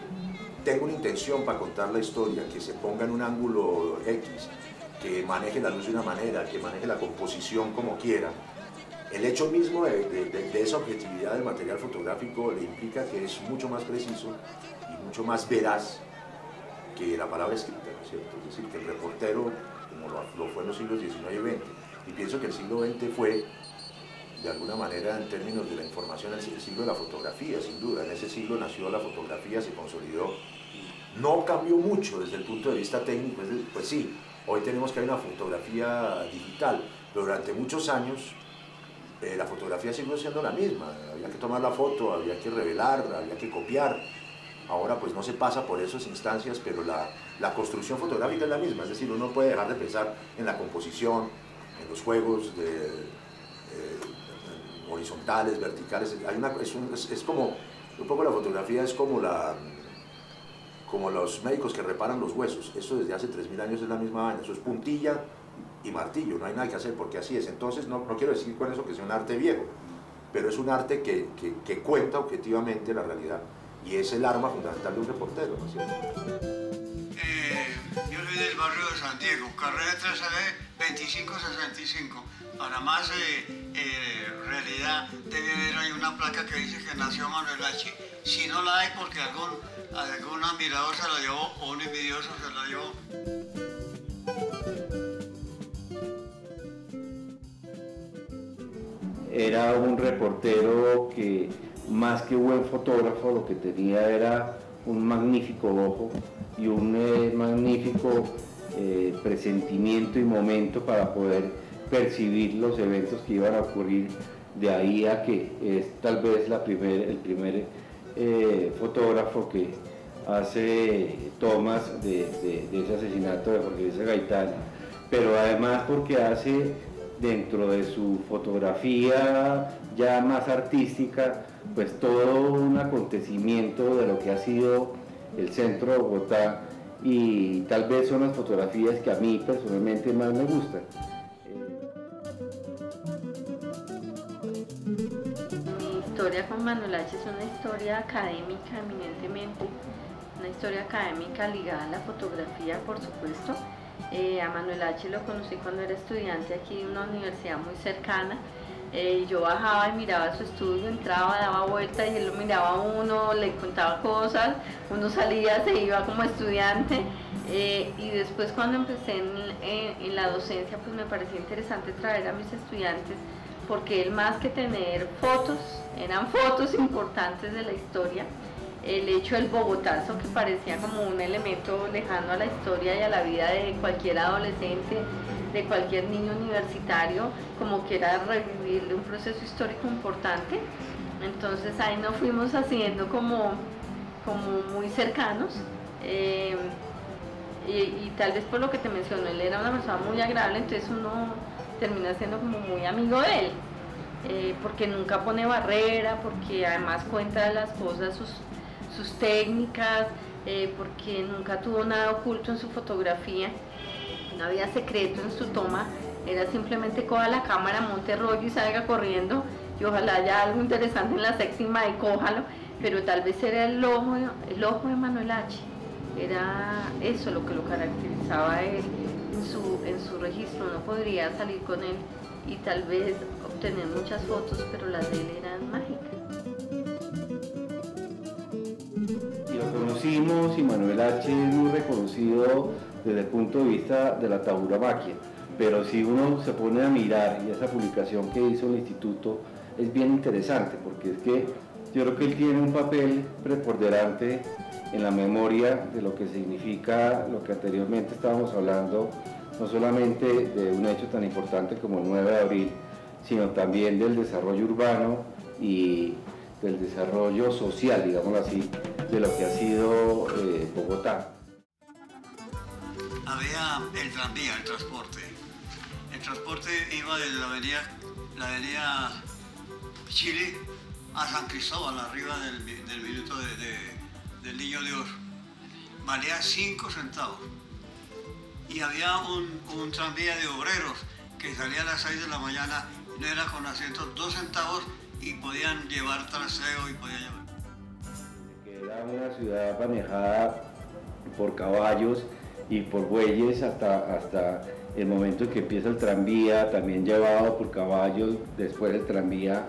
tengo una intención para contar la historia, que se ponga en un ángulo X, que maneje la luz de una manera, que maneje la composición como quiera, el hecho mismo de esa objetividad del material fotográfico le implica que es mucho más preciso y mucho más veraz que la palabra escrita, ¿no es cierto? Es decir, que el reportero, como lo fue en los siglos XIX y XX, y pienso que el siglo XX fue, de alguna manera, en términos de la información, el siglo de la fotografía, sin duda. En ese siglo nació la fotografía, se consolidó. No cambió mucho desde el punto de vista técnico, pues sí, hoy tenemos que hay una fotografía digital, pero durante muchos años la fotografía siguió siendo la misma. Había que tomar la foto, había que revelar, había que copiar. Ahora pues no se pasa por esas instancias, pero la construcción fotográfica es la misma, es decir, uno puede dejar de pensar en la composición, en los juegos horizontales, verticales. Es como, un poco la fotografía es como los médicos que reparan los huesos. Esto desde hace 3000 años es la misma vaina, eso es puntilla y martillo, no hay nada que hacer porque así es. Entonces no quiero decir con eso que sea un arte viejo, pero es un arte que cuenta objetivamente la realidad y es el arma fundamental de un reportero, ¿no es cierto? Yo soy del barrio de San Diego, carrera 3AB 2565. Para más realidad debe haber ahí una placa que dice que nació Manuel H. Si no la hay porque algún admirador se la llevó o un envidioso se la llevó. Era un reportero que, más que buen fotógrafo, lo que tenía era un magnífico ojo y un magnífico presentimiento y momento para poder percibir los eventos que iban a ocurrir, de ahí a que es tal vez el primer fotógrafo que hace tomas de ese asesinato de Jorge Luis Gaitán, pero además porque hace dentro de su fotografía ya más artística, pues todo un acontecimiento de lo que ha sido el centro de Bogotá, y tal vez son las fotografías que a mí personalmente más me gustan. Mi historia con Manuel H. es una historia académica eminentemente, una historia académica ligada a la fotografía, por supuesto. A Manuel H. lo conocí cuando era estudiante aquí en una universidad muy cercana. Yo bajaba y miraba su estudio, entraba, daba vueltas y él lo miraba a uno, le contaba cosas, uno salía, se iba como estudiante, y después cuando empecé en la docencia, pues me parecía interesante traer a mis estudiantes, porque él, más que tener fotos, eran fotos importantes de la historia. El hecho del Bogotazo, que parecía como un elemento lejano a la historia y a la vida de cualquier adolescente, de cualquier niño universitario, como que era revivir un proceso histórico importante. Entonces ahí nos fuimos haciendo como muy cercanos, y tal vez por lo que te menciono, él era una persona muy agradable, entonces uno termina siendo como muy amigo de él, porque nunca pone barrera, porque además cuenta las cosas, sus técnicas, porque nunca tuvo nada oculto en su fotografía, no había secreto en su toma, era simplemente coja la cámara, monte rollo y salga corriendo, y ojalá haya algo interesante en la séptima y cójalo, pero tal vez era el ojo de Manuel H. Era eso lo que lo caracterizaba a él en su registro. Uno podría salir con él y tal vez obtener muchas fotos, pero las de él eran mágicas. Y lo conocimos, y Manuel H. es muy reconocido desde el punto de vista de la tauromaquia, pero si uno se pone a mirar, y esa publicación que hizo el instituto es bien interesante, porque es que yo creo que él tiene un papel preponderante en la memoria de lo que significa lo que anteriormente estábamos hablando, no solamente de un hecho tan importante como el 9 de abril, sino también del desarrollo urbano y del desarrollo social, digámoslo así, de lo que ha sido Bogotá. Había el tranvía, el transporte. El transporte iba desde la avenida Chile a San Cristóbal, arriba del minuto del Niño Dios. Valía 5 centavos. Y había un tranvía de obreros que salía a las 6 de la mañana, no era con asientos, 2 centavos, y podían llevar traseo y podían llevar. Era una ciudad manejada por caballos y por bueyes hasta el momento en que empieza el tranvía, también llevado por caballos, después el tranvía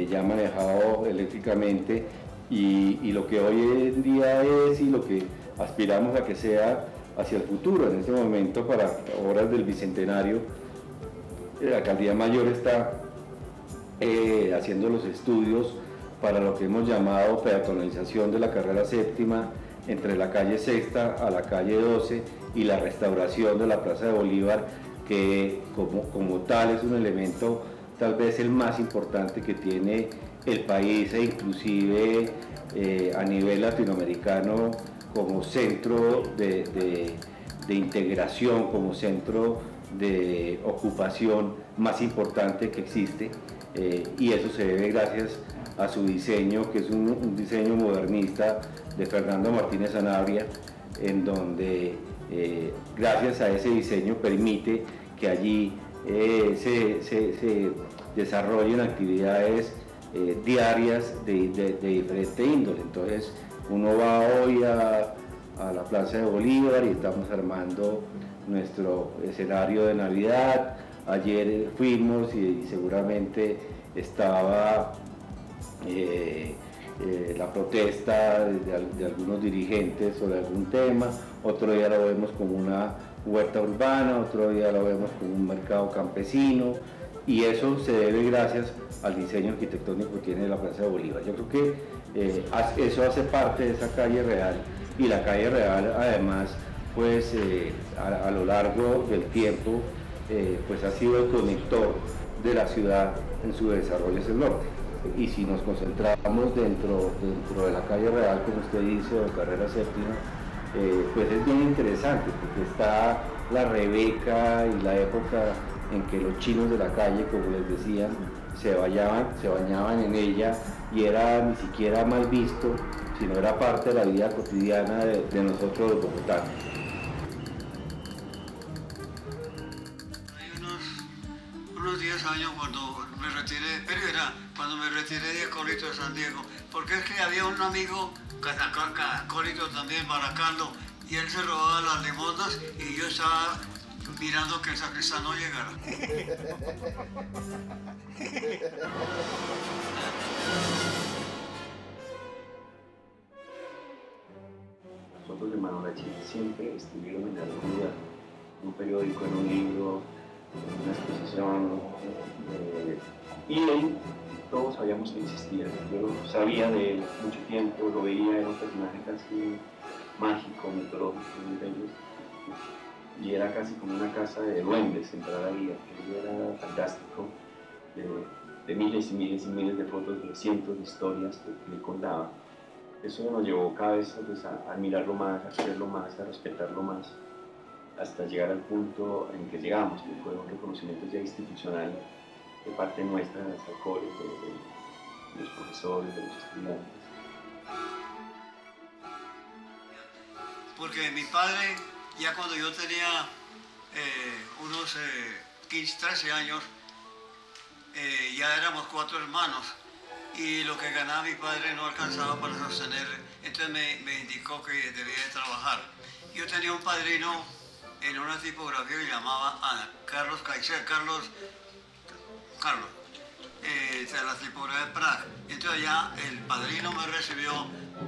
ya manejado eléctricamente, y lo que hoy en día es y lo que aspiramos a que sea hacia el futuro. En este momento, para horas del Bicentenario, la Alcaldía Mayor está haciendo los estudios para lo que hemos llamado peatonalización de la carrera séptima entre la calle Sexta a la calle 12 y la restauración de la Plaza de Bolívar, que como tal es un elemento tal vez el más importante que tiene el país, e inclusive a nivel latinoamericano, como centro de integración, como centro de ocupación más importante que existe, y eso se debe gracias a su diseño, que es un diseño modernista de Fernando Martínez Sanabria, en donde gracias a ese diseño permite que allí se desarrollen actividades diarias de diferente índole. Entonces uno va hoy a la Plaza de Bolívar y estamos armando nuestro escenario de Navidad. Ayer fuimos y seguramente estaba la protesta de algunos dirigentes sobre algún tema, otro día lo vemos como una huerta urbana, otro día lo vemos como un mercado campesino, y eso se debe gracias al diseño arquitectónico que tiene la Plaza de Bolívar. Yo creo que eso hace parte de esa calle real, y la calle real además pues a lo largo del tiempo pues ha sido el conector de la ciudad en su desarrollo hacia el norte. Y si nos concentramos dentro de la calle Real, como usted dice, o Carrera Séptima, pues es bien interesante, porque está la Rebeca y la época en que los chinos de la calle, como les decían, se bañaban en ella, y era ni siquiera mal visto, sino era parte de la vida cotidiana de nosotros los bogotanos. Hay unos 10 años cuando me retiré, pero era cuando me retiré de Acólito de San Diego, porque es que había un amigo, Acólito también, Baracaldo, y él se robaba las limosnas y yo estaba mirando que el sacristán no llegara. Nosotros de Manuel Ache siempre estuvieron en la lectura, un periódico, en un libro, en una exposición, y él, todos sabíamos que existía. Yo sabía de él mucho tiempo, lo veía, era un personaje casi mágico, mitológico, muy bello, y era casi como una casa de duendes entrar ahí. Aquello era fantástico, de miles y miles y miles de fotos, de cientos de historias que le contaba. Eso nos llevó cada vez pues, a admirarlo más, a quererlo más, a respetarlo más, hasta llegar al punto en que llegamos, que fue un reconocimiento ya institucional de parte nuestra, de los alcoholes, de los profesores, de los estudiantes. Porque mi padre, ya cuando yo tenía unos 15, 13 años, ya éramos 4 hermanos, y lo que ganaba mi padre no alcanzaba para sostener, entonces me indicó que debía de trabajar. Yo tenía un padrino en una tipografía que llamaba Carlos Caicer, Carlos, de la tipografía de Praga. Entonces ya el padrino me recibió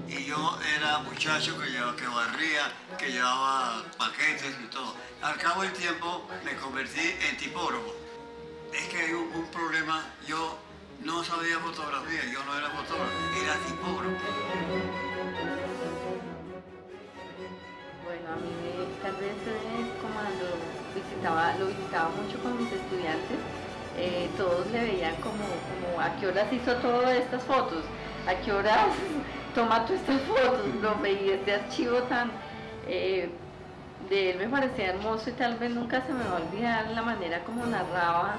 y yo era muchacho que barría, que llevaba paquetes y todo. Al cabo del tiempo me convertí en tipógrafo. Es que hay un problema, yo no sabía fotografía, yo no era fotógrafo, era tipógrafo. Bueno, a mí tal vez como lo visitaba mucho con mis estudiantes, todos le veían como a qué horas hizo todas estas fotos, a qué horas toma tú estas fotos, lo veía, este archivo tan de él me parecía hermoso, y tal vez nunca se me va a olvidar la manera como narraba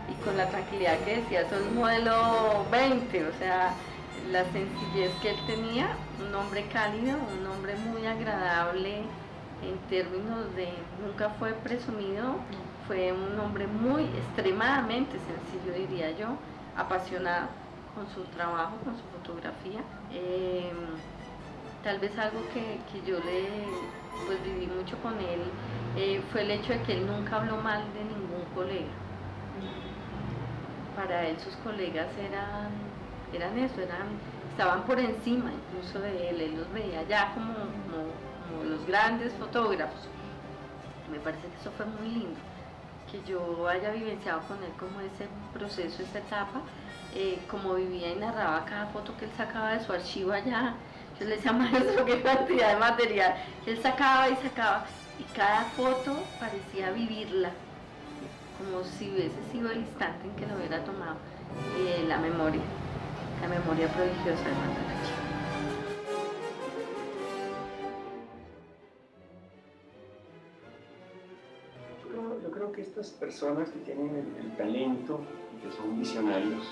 y con la tranquilidad que decía, soy modelo 20, o sea, la sencillez que él tenía, un hombre cálido, un hombre muy agradable en términos de, nunca fue presumido, fue un hombre muy extremadamente sencillo, diría yo, apasionado con su trabajo, con su fotografía. Tal vez algo que yo pues viví mucho con él fue el hecho de que él nunca habló mal de ningún colega. Para él sus colegas eran eso, estaban por encima incluso de él los veía ya como los grandes fotógrafos. Me parece que eso fue muy lindo, que yo haya vivenciado con él como ese proceso, esa etapa, como vivía y narraba cada foto que él sacaba de su archivo allá. Yo le decía, maestro, qué cantidad de material que él sacaba, y cada foto parecía vivirla, como si hubiese sido el instante en que lo hubiera tomado. La memoria prodigiosa de Manuel Ache. Yo creo que estas personas que tienen el talento y que son visionarios,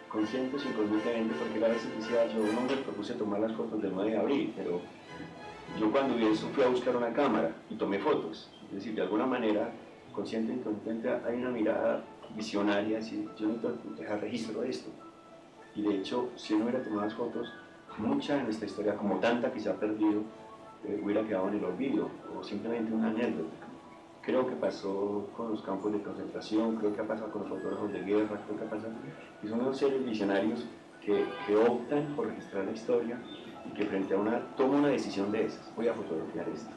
conscientes y inconscientemente, porque él a veces decía, yo no me propuse tomar las fotos del 9 de abril, pero yo cuando vi eso fui a buscar una cámara y tomé fotos. Es decir, de alguna manera, consciente e inconsciente, hay una mirada visionaria, así, yo necesito dejar registro de esto. Y de hecho, si no hubiera tomado las fotos, mucha de nuestra historia, como tanta que se ha perdido, hubiera quedado en el olvido, o simplemente una anécdota. Creo que pasó con los campos de concentración, creo que ha pasado con los fotógrafos de guerra, creo que ha pasado, y son unos seres visionarios que optan por registrar la historia y que frente a toma una decisión de esas, voy a fotografiar esto.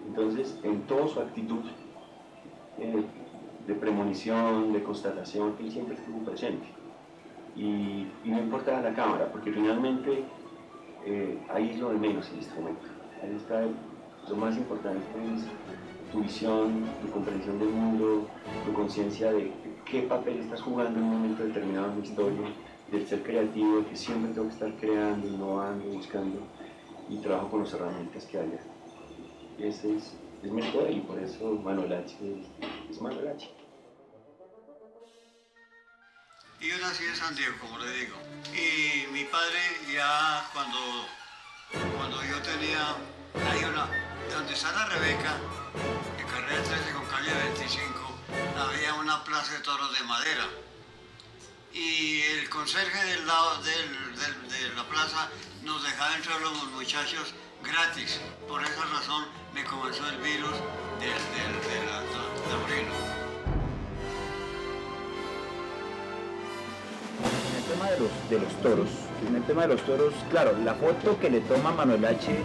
Entonces, en toda su actitud de premonición, de constatación, él siempre estuvo presente. Y no importaba la cámara, porque finalmente ahí es lo de menos el instrumento. Ahí está Lo más importante es tu visión, tu comprensión del mundo, tu conciencia de qué papel estás jugando en un momento determinado en la historia, del ser creativo, de que siempre tengo que estar creando, innovando, buscando, y trabajo con las herramientas que haya. Ese es mi poder, y por eso Manuel H. es Manuel H. Y yo nací en San Diego, como le digo. Y mi padre ya cuando yo tenía, donde está la Rebeca, en carrera 13 con calle 25, había una plaza de toros de madera. Y el conserje del lado de la plaza nos dejaba entrar los muchachos gratis. Por esa razón me comenzó el virus del taurino. En el tema de los toros, claro, la foto que le toma Manuel H.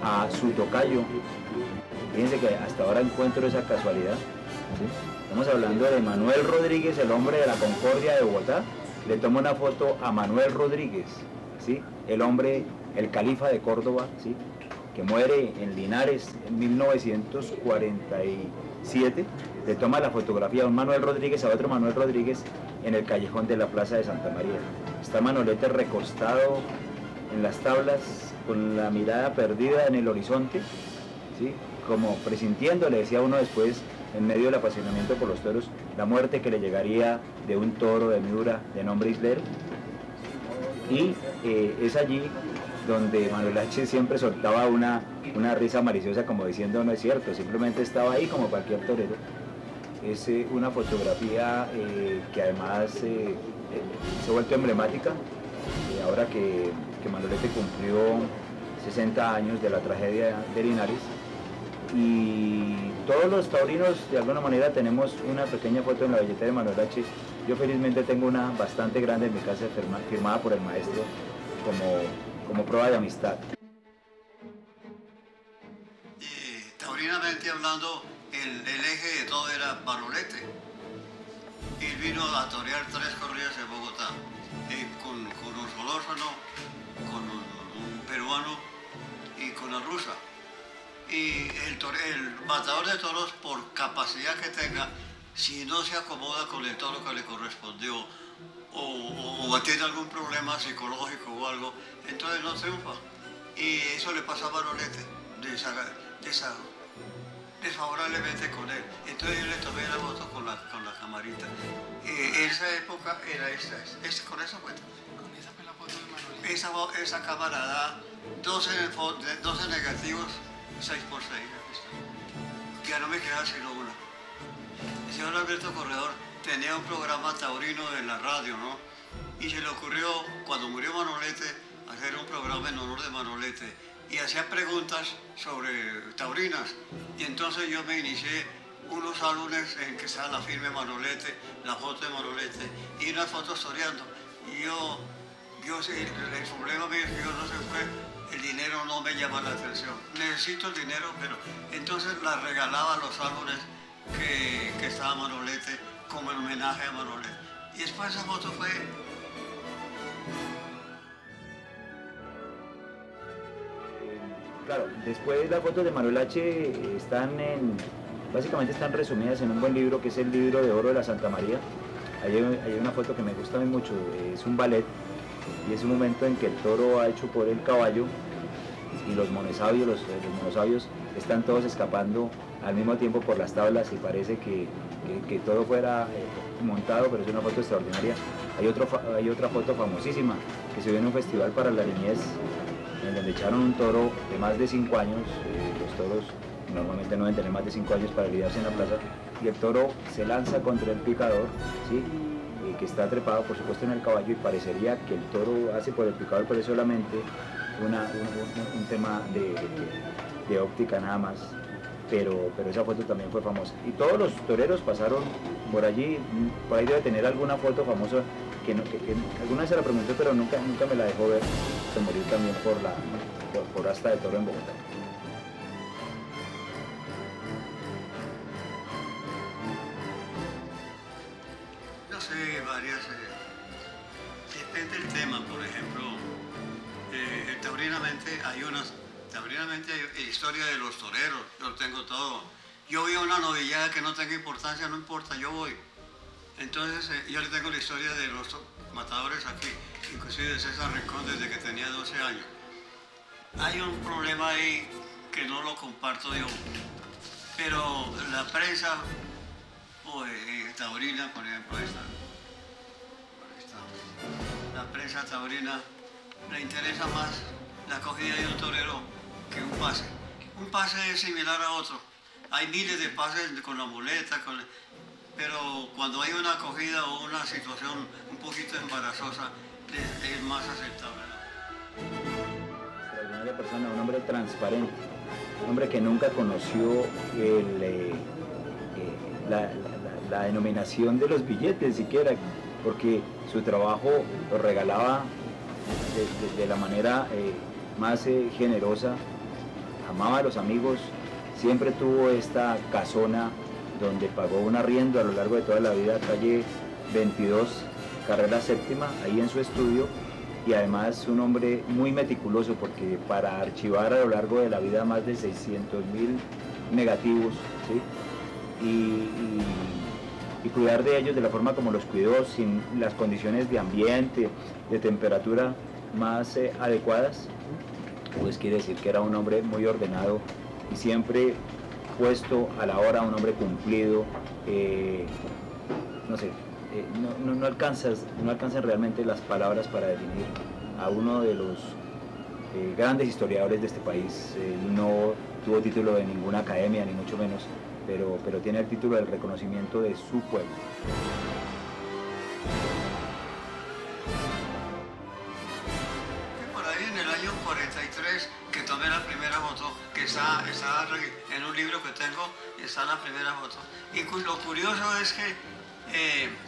a su tocayo, fíjense que hasta ahora encuentro esa casualidad, ¿sí? Estamos hablando de Manuel Rodríguez, el hombre de la Concordia de Bogotá, le toma una foto a Manuel Rodríguez, ¿sí? El hombre, el califa de Córdoba, ¿sí? Que muere en Linares en 1947, le toma la fotografía a un Manuel Rodríguez, a otro Manuel Rodríguez, en el callejón de la Plaza de Santa María. Está Manolete recostado en las tablas, con la mirada perdida en el horizonte, ¿sí? Como presintiendo, le decía uno después, en medio del apasionamiento por los toros, la muerte que le llegaría de un toro de Miura de nombre Islero. Y es allí donde Manuel H. siempre soltaba una risa maliciosa, como diciendo, no es cierto, simplemente estaba ahí como cualquier torero. Es una fotografía que además se ha vuelto emblemática, ahora que Manolete cumplió 60 años de la tragedia de Linares, y todos los taurinos de alguna manera tenemos una pequeña foto en la billetera de Manuel H. Yo felizmente tengo una bastante grande en mi casa, firmada por el maestro como prueba de amistad. Taurinamente hablando, el eje de todo era Manolete. Y vino a torear 3 corridas en Bogotá, con un Solórzano, con un peruano y con la rusa. Y el matador de toros, por capacidad que tenga, si no se acomoda con el toro que le correspondió o tiene algún problema psicológico o algo, entonces no triunfa. Y eso le pasa a Manolete, desfavorablemente con él. Entonces yo le tomé la foto con la camarita. Esa época era con esa foto. Con esa fue la foto de Manolete. Esa cámara da 12 negativos, 6x6. Ya no me queda sino una. El señor Alberto Corredor tenía un programa taurino en la radio, ¿no? Y se le ocurrió, cuando murió Manolete, hacer un programa en honor de Manolete. Y hacía preguntas sobre taurinas. Y entonces yo me inicié unos álbumes en que estaba la firma de Manolete, la foto de Manolete y unas fotos toreando. Y el problema mío es que yo no sé qué, el dinero no me llama la atención. Necesito el dinero, pero entonces la regalaba los álbumes que estaba Manolete como el homenaje a Manolete. Y después esa foto fue... Claro, después las fotos de Manuel H. básicamente están resumidas en un buen libro, que es el libro de oro de la Santa María. Hay una foto que me gusta mucho, es un ballet, y es un momento en que el toro ha hecho por el caballo, y los monosabios están todos escapando al mismo tiempo por las tablas, y parece que todo fuera montado, pero es una foto extraordinaria. Hay otra foto famosísima, que se vio en un festival para la niñez, en donde echaron un toro de más de 5 años, los toros normalmente no deben tener más de 5 años para lidiarse en la plaza, y el toro se lanza contra el picador, ¿sí? Que está trepado por supuesto en el caballo, y parecería que el toro hace por el picador, pero es solamente un tema de óptica nada más, pero esa foto también fue famosa. Y todos los toreros pasaron por allí, por ahí debe tener alguna foto famosa, que alguna vez se la pregunté, pero nunca me la dejó ver, se murió también por asta de toro en Bogotá. No sé, varias... depende del tema, por ejemplo, taurinamente hay unas Taurinamente, historia de los toreros, yo tengo todo. Yo vi una novillada que no tenga importancia, no importa, yo voy. Entonces, yo le tengo la historia de los matadores aquí, inclusive de César Rincón desde que tenía 12 años. Hay un problema ahí que no lo comparto yo, pero la prensa taurina, por ejemplo, la prensa taurina le interesa más la acogida de un torero que un pase. Un pase es similar a otro. Hay miles de pases con la muleta, pero cuando hay una acogida o una situación un poquito embarazosa, es más aceptable. Extraordinaria persona, un hombre transparente, un hombre que nunca conoció la denominación de los billetes siquiera, porque su trabajo lo regalaba de la manera más generosa, amaba a los amigos, siempre tuvo esta casona donde pagó un arriendo a lo largo de toda la vida, calle 22, carrera séptima, ahí en su estudio, y además un hombre muy meticuloso porque para archivar a lo largo de la vida más de 600.000 negativos, ¿sí? y cuidar de ellos de la forma como los cuidó, sin las condiciones de ambiente, de temperatura más adecuadas, pues quiere decir que era un hombre muy ordenado y siempre puesto a la hora, un hombre cumplido, no sé, no alcanzan realmente las palabras para definir a uno de los grandes historiadores de este país. No tuvo título de ninguna academia, ni mucho menos, pero tiene el título del reconocimiento de su pueblo. Por ahí en el año 43 que tomé la primera foto, que está en un libro que tengo, está la primera foto. Y lo curioso es que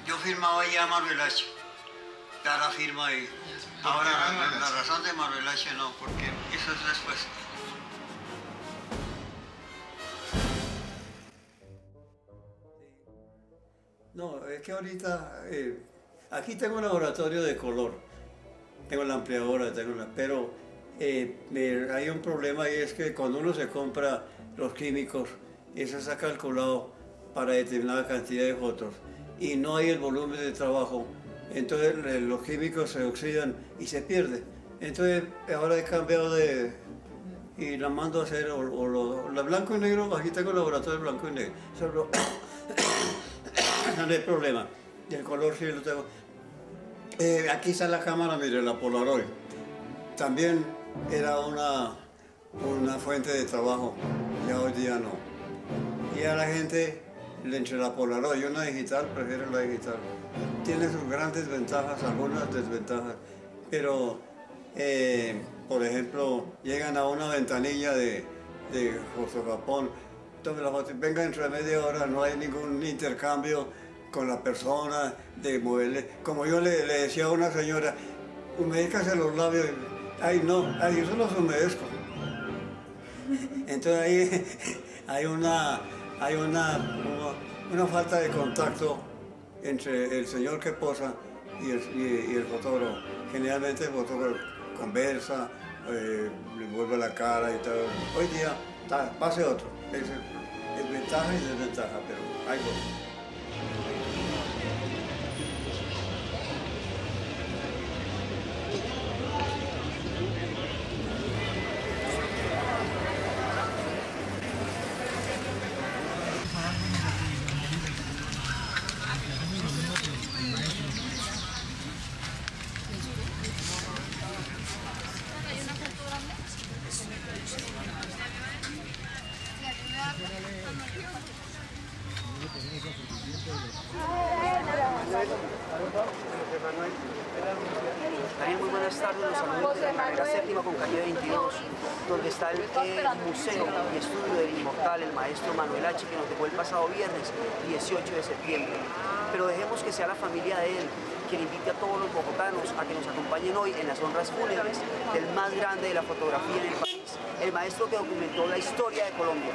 yo firmaba ya Manuel H. Ya la firma ahí. Ahora la razón de Manuel H. no, porque eso es después. No, es que ahorita aquí tengo un laboratorio de color, tengo la ampliadora, pero hay un problema y es que cuando uno se compra los químicos, eso está calculado para determinada cantidad de fotos y no hay el volumen de trabajo, entonces los químicos se oxidan y se pierden. Entonces ahora he cambiado y la mando a hacer la blanco y negro, aquí tengo el laboratorio blanco y negro. Solo no hay problema, y el color sí lo tengo. Aquí está la cámara, mire, la Polaroid. También era una fuente de trabajo, ya hoy día no. Y a la gente, entre la Polaroid y una digital, prefieren la digital. Tiene sus grandes ventajas, algunas desventajas, pero, por ejemplo, llegan a una ventanilla de Fotojapón, tome la foto, venga dentro de media hora, no hay ningún intercambio con la persona, de moverle. Como yo le decía a una señora, humedécase los labios, ay no, ay, yo se los humedezco. Entonces ahí hay una falta de contacto entre el señor que posa y el fotógrafo. Generalmente el fotógrafo conversa, le vuelve la cara y todo. Hoy día, pase otro. Es ventaja y desventaja, pero hay dos. Daniel, muy buenas tardes, los saludos de la carrera séptima con calle 22, donde está el museo y estudio del inmortal, el maestro Manuel H., que nos dejó el pasado viernes 18 de septiembre. Pero dejemos que sea la familia de él quien invite a todos los bogotanos a que nos acompañen hoy en las honras fúnebres del más grande de la fotografía en el país, el maestro que documentó la historia de Colombia.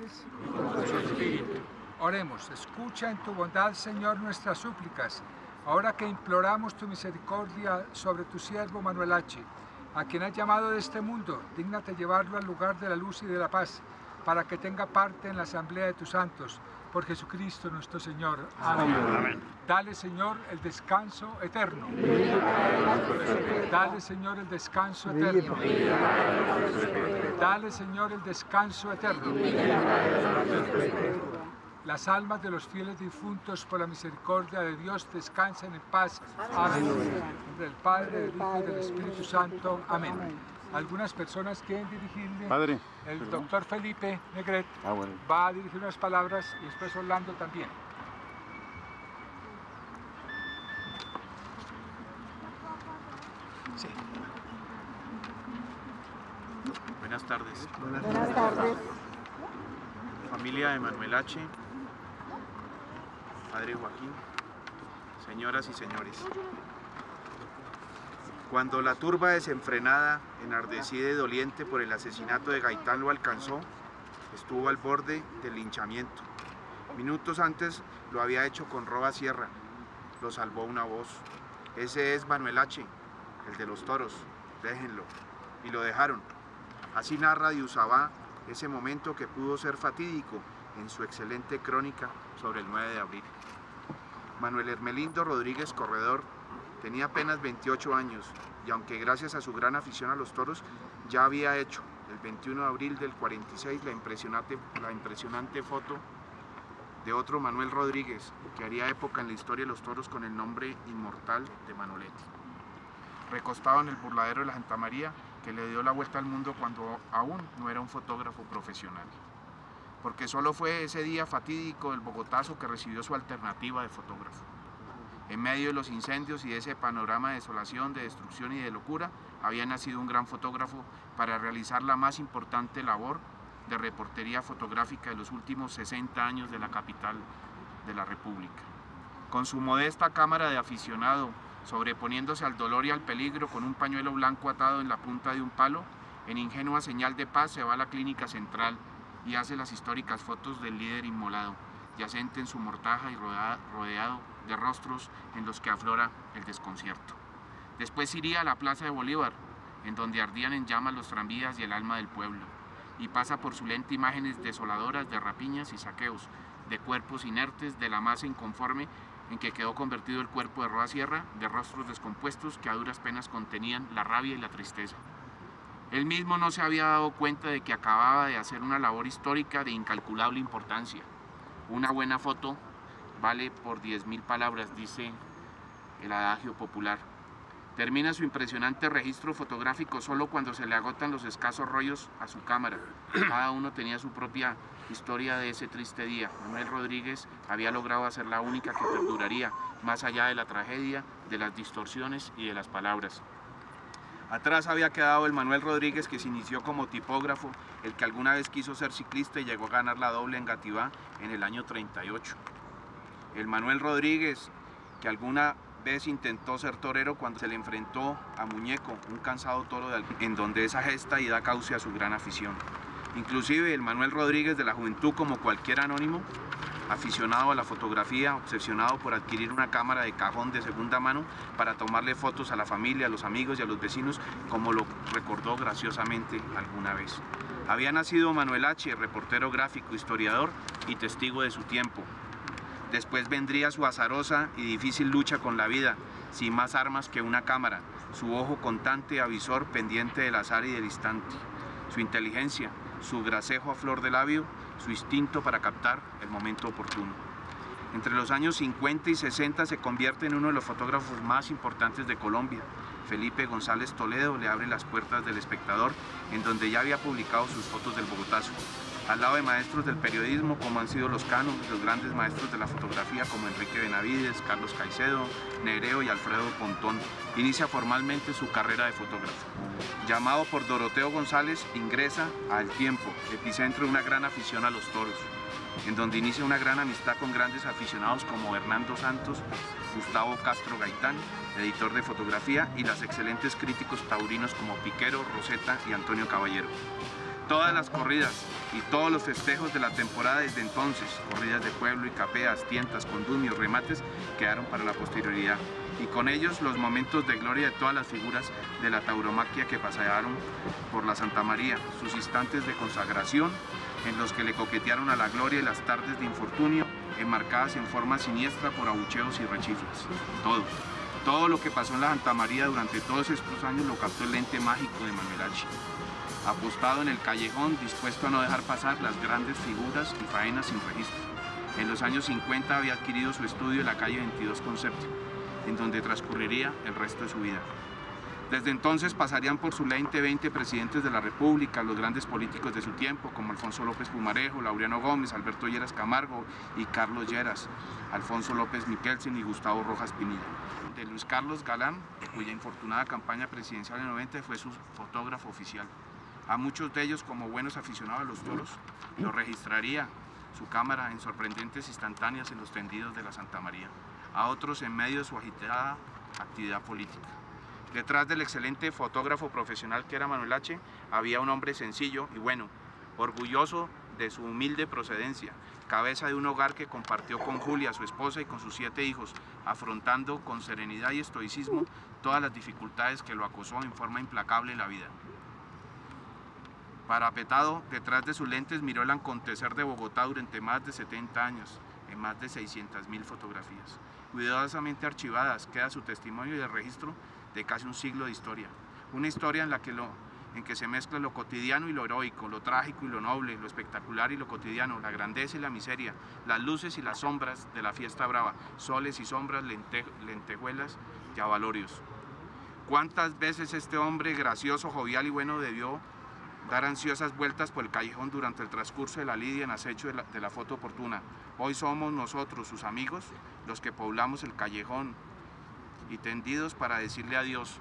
padres y con su Espíritu. Oremos, escucha en tu bondad, Señor, nuestras súplicas, ahora que imploramos tu misericordia sobre tu siervo Manuel H., a quien has llamado de este mundo. Dígnate llevarlo al lugar de la luz y de la paz, para que tenga parte en la asamblea de tus santos, por Jesucristo nuestro Señor. Amén. Amén. Dale, Señor, el descanso eterno. Dale, Señor, el descanso eterno. Dale, Señor, el descanso eterno. Las almas de los fieles difuntos, por la misericordia de Dios, descansen en paz. Amén. En nombre del Padre, del Hijo y del Espíritu Santo. Amén. Algunas personas quieren dirigirle. Padre. El doctor Felipe Negret va a dirigir unas palabras y después Orlando también. Sí. Buenas tardes. Buenas tardes. Familia de Manuel H., Padre Joaquín, señoras y señores. Cuando la turba desenfrenada, enardecida y doliente por el asesinato de Gaitán lo alcanzó, estuvo al borde del linchamiento. Minutos antes lo había hecho con Roa Sierra. Lo salvó una voz. Ese es Manuel H., el de los toros. Déjenlo. Y lo dejaron. Así narra Diosabá ese momento que pudo ser fatídico en su excelente crónica sobre el 9 de abril. Manuel Hermelindo Rodríguez Corredor tenía apenas 28 años y aunque gracias a su gran afición a los toros ya había hecho el 21 de abril del 46 la impresionante foto de otro Manuel Rodríguez que haría época en la historia de los toros con el nombre inmortal de Manoletti. Recostado en el burladero de la Santa María, que le dio la vuelta al mundo cuando aún no era un fotógrafo profesional. Porque solo fue ese día fatídico del Bogotazo que recibió su alternativa de fotógrafo. En medio de los incendios y de ese panorama de desolación, de destrucción y de locura, había nacido un gran fotógrafo para realizar la más importante labor de reportería fotográfica de los últimos 60 años de la capital de la República. Con su modesta cámara de aficionado, sobreponiéndose al dolor y al peligro con un pañuelo blanco atado en la punta de un palo, en ingenua señal de paz se va a la clínica central y hace las históricas fotos del líder inmolado, yacente en su mortaja y rodeado de rostros en los que aflora el desconcierto. Después iría a la Plaza de Bolívar, en donde ardían en llamas los tranvías y el alma del pueblo, y pasa por su lente imágenes desoladoras de rapiñas y saqueos, de cuerpos inertes, de la masa inconforme en que quedó convertido el cuerpo de Roa Sierra, de rostros descompuestos que a duras penas contenían la rabia y la tristeza. Él mismo no se había dado cuenta de que acababa de hacer una labor histórica de incalculable importancia. Una buena foto vale por 10.000 palabras, dice el adagio popular. Termina su impresionante registro fotográfico solo cuando se le agotan los escasos rollos a su cámara. Cada uno tenía su propia historia de ese triste día. Manuel Rodríguez había logrado hacer la única que perduraría, más allá de la tragedia, de las distorsiones y de las palabras. Atrás había quedado el Manuel Rodríguez que se inició como tipógrafo, el que alguna vez quiso ser ciclista y llegó a ganar la doble en Gativá en el año 38. El Manuel Rodríguez que alguna vez intentó ser torero cuando se le enfrentó a Muñeco, un cansado toro en donde esa gesta y da cauce a su gran afición. Inclusive el Manuel Rodríguez de la juventud, como cualquier anónimo, aficionado a la fotografía, obsesionado por adquirir una cámara de cajón de segunda mano para tomarle fotos a la familia, a los amigos y a los vecinos, como lo recordó graciosamente alguna vez. Había nacido Manuel H., reportero gráfico, historiador y testigo de su tiempo. Después vendría su azarosa y difícil lucha con la vida, sin más armas que una cámara, su ojo constante avisor pendiente del azar y del instante, su inteligencia, su gracejo a flor de labio, su instinto para captar el momento oportuno. Entre los años 50 y 60 se convierte en uno de los fotógrafos más importantes de Colombia. Felipe González Toledo le abre las puertas del Espectador, en donde ya había publicado sus fotos del Bogotazo. Al lado de maestros del periodismo como han sido los Cano, los grandes maestros de la fotografía como Enrique Benavides, Carlos Caicedo, Nereo y Alfredo Pontón, inicia formalmente su carrera de fotógrafo. Llamado por Doroteo González, ingresa a El Tiempo, epicentro de una gran afición a los toros, en donde inicia una gran amistad con grandes aficionados como Hernando Santos, Gustavo Castro Gaitán, editor de fotografía, y los excelentes críticos taurinos como Piquero, Roseta y Antonio Caballero. Todas las corridas y todos los festejos de la temporada desde entonces, corridas de pueblo y capeas, tientas, condumios, remates, quedaron para la posterioridad. Y con ellos los momentos de gloria de todas las figuras de la tauromaquia que pasearon por la Santa María, sus instantes de consagración en los que le coquetearon a la gloria y las tardes de infortunio, enmarcadas en forma siniestra por abucheos y rechiflas. Todo lo que pasó en la Santa María durante todos estos años lo captó el lente mágico de Manuel H. Apostado en el callejón, dispuesto a no dejar pasar las grandes figuras y faenas sin registro. En los años 50 había adquirido su estudio en la calle 22 con Séptimo, en donde transcurriría el resto de su vida. Desde entonces pasarían por su lente 20 presidentes de la República, los grandes políticos de su tiempo, como Alfonso López Pumarejo, Laureano Gómez, Alberto Lleras Camargo y Carlos Lleras, Alfonso López Miquelsen y Gustavo Rojas Pinilla. De Luis Carlos Galán, cuya infortunada campaña presidencial en 90 fue su fotógrafo oficial. A muchos de ellos, como buenos aficionados a los toros, lo registraría su cámara en sorprendentes instantáneas en los tendidos de la Santa María. A otros en medio de su agitada actividad política. Detrás del excelente fotógrafo profesional que era Manuel H., había un hombre sencillo y bueno, orgulloso de su humilde procedencia, cabeza de un hogar que compartió con Julia, su esposa, y con sus 7 hijos, afrontando con serenidad y estoicismo todas las dificultades que lo acosó en forma implacable en la vida. Parapetado detrás de sus lentes miró el acontecer de Bogotá durante más de 70 años, en más de 600.000 fotografías. Cuidadosamente archivadas queda su testimonio y el registro de casi un siglo de historia. Una historia en que se mezcla lo cotidiano y lo heroico, lo trágico y lo noble, lo espectacular y lo cotidiano, la grandeza y la miseria, las luces y las sombras de la fiesta brava, soles y sombras, lentejuelas y avalorios. ¿Cuántas veces este hombre gracioso, jovial y bueno debió dar ansiosas vueltas por el callejón durante el transcurso de la lidia en acecho de la foto oportuna? Hoy somos nosotros, sus amigos, los que poblamos el callejón y tendidos para decirle adiós.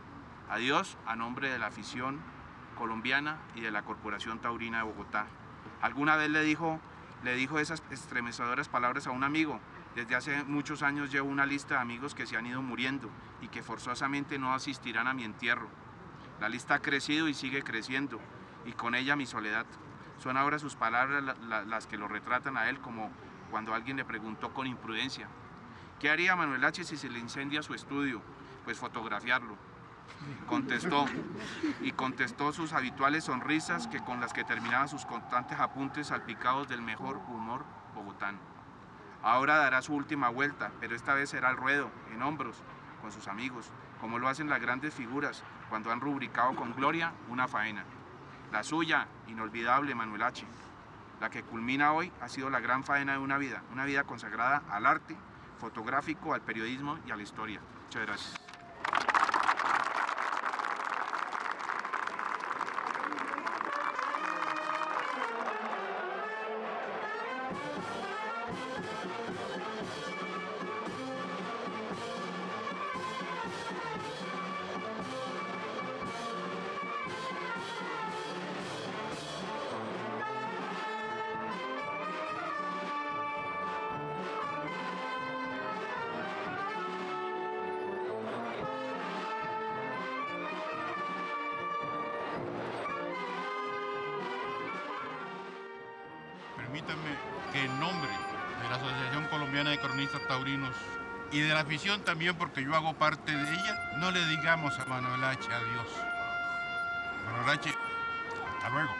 Adiós a nombre de la afición colombiana y de la Corporación Taurina de Bogotá. Alguna vez le dijo esas estremecedoras palabras a un amigo. Desde hace muchos años llevo una lista de amigos que se han ido muriendo y que forzosamente no asistirán a mi entierro. La lista ha crecido y sigue creciendo, y con ella mi soledad. Son ahora sus palabras las que lo retratan a él, como cuando alguien le preguntó con imprudencia: ¿qué haría Manuel H. si se le incendia su estudio? Pues fotografiarlo. Contestó sus habituales sonrisas con las que terminaban sus constantes apuntes salpicados del mejor humor bogotano. Ahora dará su última vuelta, pero esta vez será al ruedo, en hombros, con sus amigos, como lo hacen las grandes figuras cuando han rubricado con gloria una faena. La suya, inolvidable, Manuel H. La que culmina hoy ha sido la gran faena de una vida consagrada al arte fotográfico, al periodismo y a la historia. Muchas gracias. Permítanme que en nombre de la Asociación Colombiana de Cronistas Taurinos y de la afición también, porque yo hago parte de ella, no le digamos a Manuel H. adiós. Manuel H., hasta luego.